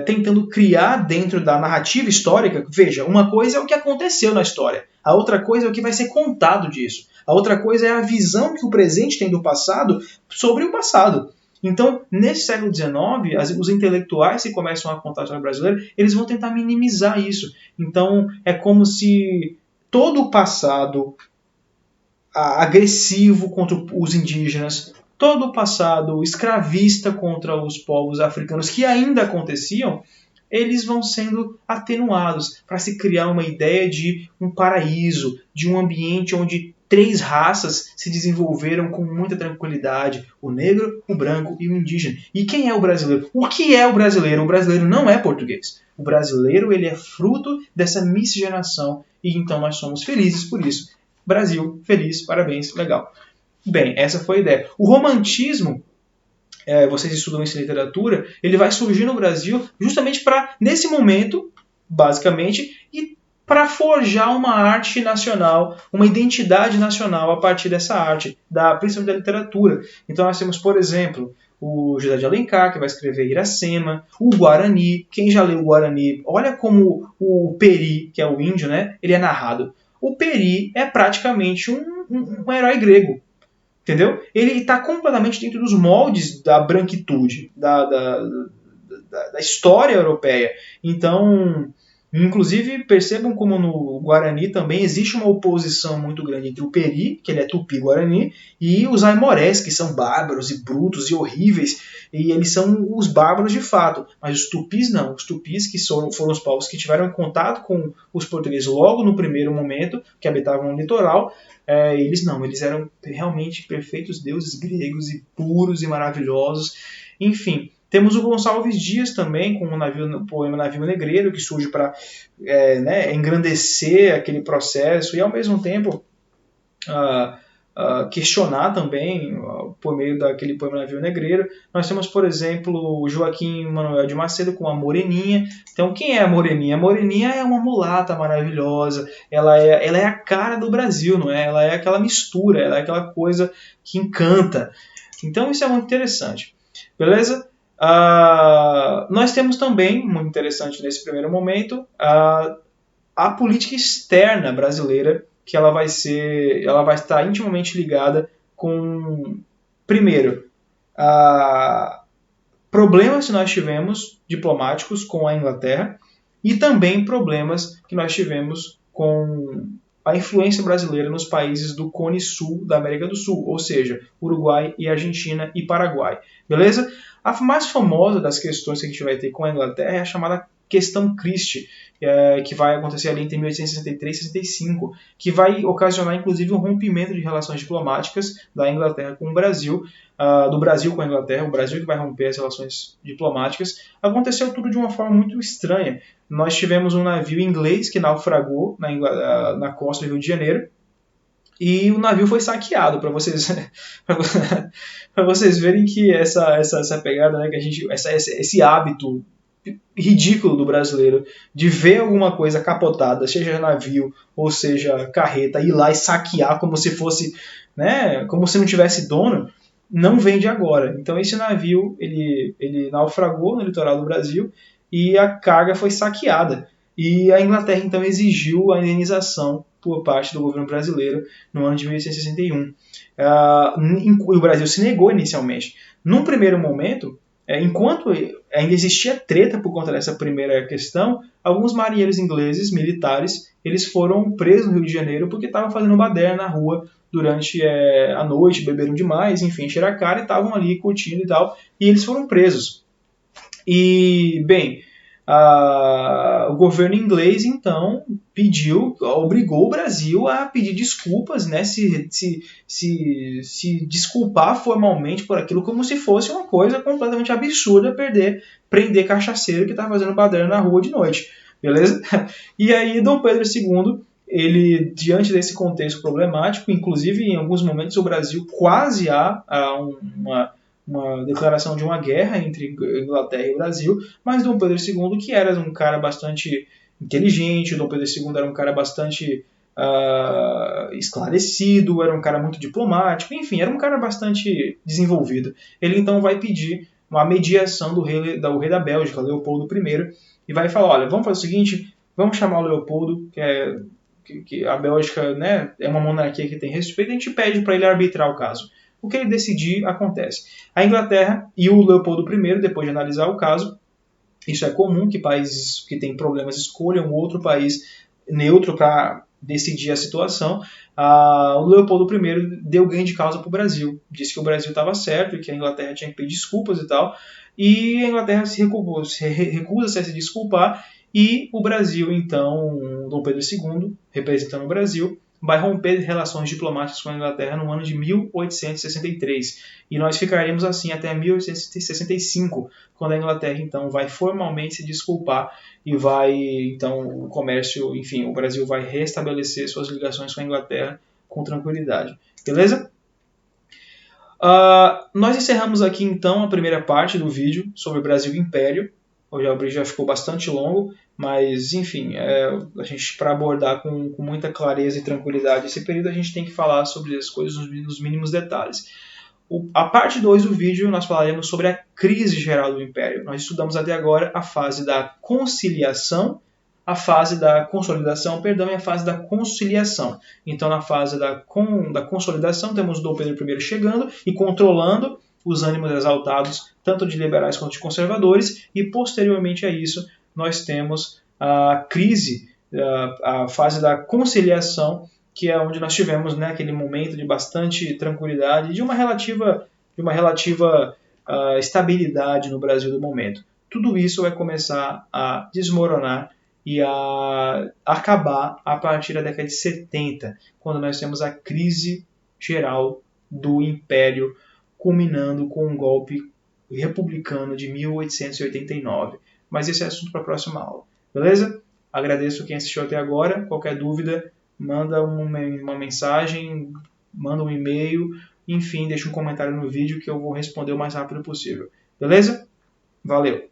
tentando criar dentro da narrativa histórica. Veja, uma coisa é o que aconteceu na história, a outra coisa é o que vai ser contado disso. A outra coisa é a visão que o presente tem do passado sobre o passado. Então, nesse século XIX, os intelectuais que começam a contar a história brasileira, eles vão tentar minimizar isso. Então, é como se todo o passado agressivo contra os indígenas, todo o passado escravista contra os povos africanos que ainda aconteciam, eles vão sendo atenuados para se criar uma ideia de um paraíso, de um ambiente onde 3 raças se desenvolveram com muita tranquilidade: o negro, o branco e o indígena. E quem é o brasileiro? O que é o brasileiro? O brasileiro não é português. O brasileiro, ele é fruto dessa miscigenação e então nós somos felizes por isso. Brasil, feliz, parabéns, legal. Bem, essa foi a ideia. O romantismo, vocês estudam isso em literatura, ele vai surgir no Brasil justamente para, nesse momento, basicamente, e para forjar uma arte nacional, uma identidade nacional a partir dessa arte, principalmente da literatura. Então nós temos, por exemplo, o José de Alencar, que vai escrever Iracema, o Guarani. Quem já leu o Guarani, olha como o Peri, que é o índio, né, ele é narrado. O Peri é praticamente um herói grego. Entendeu? Ele está completamente dentro dos moldes da branquitude, da história europeia. Então, inclusive, percebam como no Guarani também existe uma oposição muito grande entre o Peri, que ele é tupi-guarani, e os aimorés, que são bárbaros e brutos e horríveis, e eles são os bárbaros de fato. Mas os tupis não. Os tupis, que foram os povos que tiveram contato com os portugueses logo no primeiro momento, que habitavam no litoral, eles não. Eles eram realmente perfeitos deuses gregos e puros e maravilhosos. Enfim, temos o Gonçalves Dias também, com o poema Navio Negreiro, que surge para engrandecer aquele processo e, ao mesmo tempo, questionar também por meio daquele poema Navio Negreiro. Nós temos, por exemplo, o Joaquim Manuel de Macedo com a Moreninha. Então, quem é a Moreninha? A Moreninha é uma mulata maravilhosa, ela é a cara do Brasil, não é? Ela é aquela mistura, ela é aquela coisa que encanta. Então, isso é muito interessante. Beleza? Nós temos também, muito interessante nesse primeiro momento, a política externa brasileira, que ela vai estar intimamente ligada com, primeiro, problemas que nós tivemos diplomáticos com a Inglaterra e também problemas que nós tivemos com a influência brasileira nos países do Cone Sul da América do Sul, ou seja, Uruguai e Argentina e Paraguai. Beleza? A mais famosa das questões que a gente vai ter com a Inglaterra é a chamada Questão Christie, que vai acontecer ali entre 1863 e 65, que vai ocasionar inclusive um rompimento de relações diplomáticas da Inglaterra com o Brasil, do Brasil com a Inglaterra, o Brasil que vai romper as relações diplomáticas. Aconteceu tudo de uma forma muito estranha. Nós tivemos um navio inglês que naufragou na costa do Rio de Janeiro, e o navio foi saqueado, para vocês para vocês verem que essa pegada, né, que esse hábito ridículo do brasileiro de ver alguma coisa capotada, seja navio ou seja carreta, ir lá e saquear como se fosse, né, como se não tivesse dono, não vem de agora. Então esse navio ele naufragou no litoral do Brasil e a carga foi saqueada. E a Inglaterra então exigiu a indenização por parte do governo brasileiro no ano de 1861. O Brasil se negou inicialmente. Num primeiro momento, enquanto ainda existia treta por conta dessa primeira questão, alguns marinheiros ingleses, militares, eles foram presos no Rio de Janeiro porque estavam fazendo baderna na rua durante a noite, beberam demais, enfim, encheram a cara e estavam ali curtindo e tal, e eles foram presos. E, bem, o governo inglês, então, obrigou o Brasil a pedir desculpas, né, se desculpar formalmente por aquilo, como se fosse uma coisa completamente absurda prender cachaceiro que está fazendo baderna na rua de noite, beleza? E aí Dom Pedro II, ele, diante desse contexto problemático, inclusive em alguns momentos o Brasil quase há uma declaração de uma guerra entre Inglaterra e Brasil, mas Dom Pedro II, que era um cara bastante inteligente, Dom Pedro II era um cara bastante esclarecido, era um cara muito diplomático, enfim, era um cara bastante desenvolvido. Ele então vai pedir uma mediação do rei da Bélgica, Leopoldo I, e vai falar, olha, vamos fazer o seguinte, vamos chamar o Leopoldo, que a Bélgica, né, é uma monarquia que tem respeito, a gente pede para ele arbitrar o caso. O que ele decidir, acontece. A Inglaterra e o Leopoldo I, depois de analisar o caso, isso é comum, que países que têm problemas escolham outro país neutro para decidir a situação, o Leopoldo I deu ganho de causa para o Brasil. Disse que o Brasil estava certo e que a Inglaterra tinha que pedir desculpas e tal. E a Inglaterra recusa-se a se desculpar e o Brasil, então, Dom Pedro II, representando o Brasil, vai romper relações diplomáticas com a Inglaterra no ano de 1863. E nós ficaremos assim até 1865, quando a Inglaterra então vai formalmente se desculpar e vai, então, o comércio, enfim, o Brasil vai restabelecer suas ligações com a Inglaterra com tranquilidade. Beleza? Nós encerramos aqui então a primeira parte do vídeo sobre o Brasil Império. Hoje o vídeo já ficou bastante longo, mas enfim, a gente, para abordar com muita clareza e tranquilidade esse período, a gente tem que falar sobre as coisas nos mínimos detalhes. A parte 2 do vídeo nós falaremos sobre a crise geral do Império. Nós estudamos até agora a fase da conciliação, a fase da consolidação, e a fase da conciliação. Então, na fase da consolidação, temos Dom Pedro I chegando e controlando os ânimos exaltados, tanto de liberais quanto de conservadores, e posteriormente a isso, nós temos a crise, a fase da conciliação, que é onde nós tivemos, né, aquele momento de bastante tranquilidade, de uma relativa estabilidade no Brasil do momento. Tudo isso vai começar a desmoronar e a acabar a partir da década de 70, quando nós temos a crise geral do Império, culminando com um golpe republicano de 1889. Mas esse é assunto para a próxima aula. Beleza? Agradeço quem assistiu até agora. Qualquer dúvida, manda uma mensagem, manda um e-mail, enfim, deixa um comentário no vídeo que eu vou responder o mais rápido possível. Beleza? Valeu!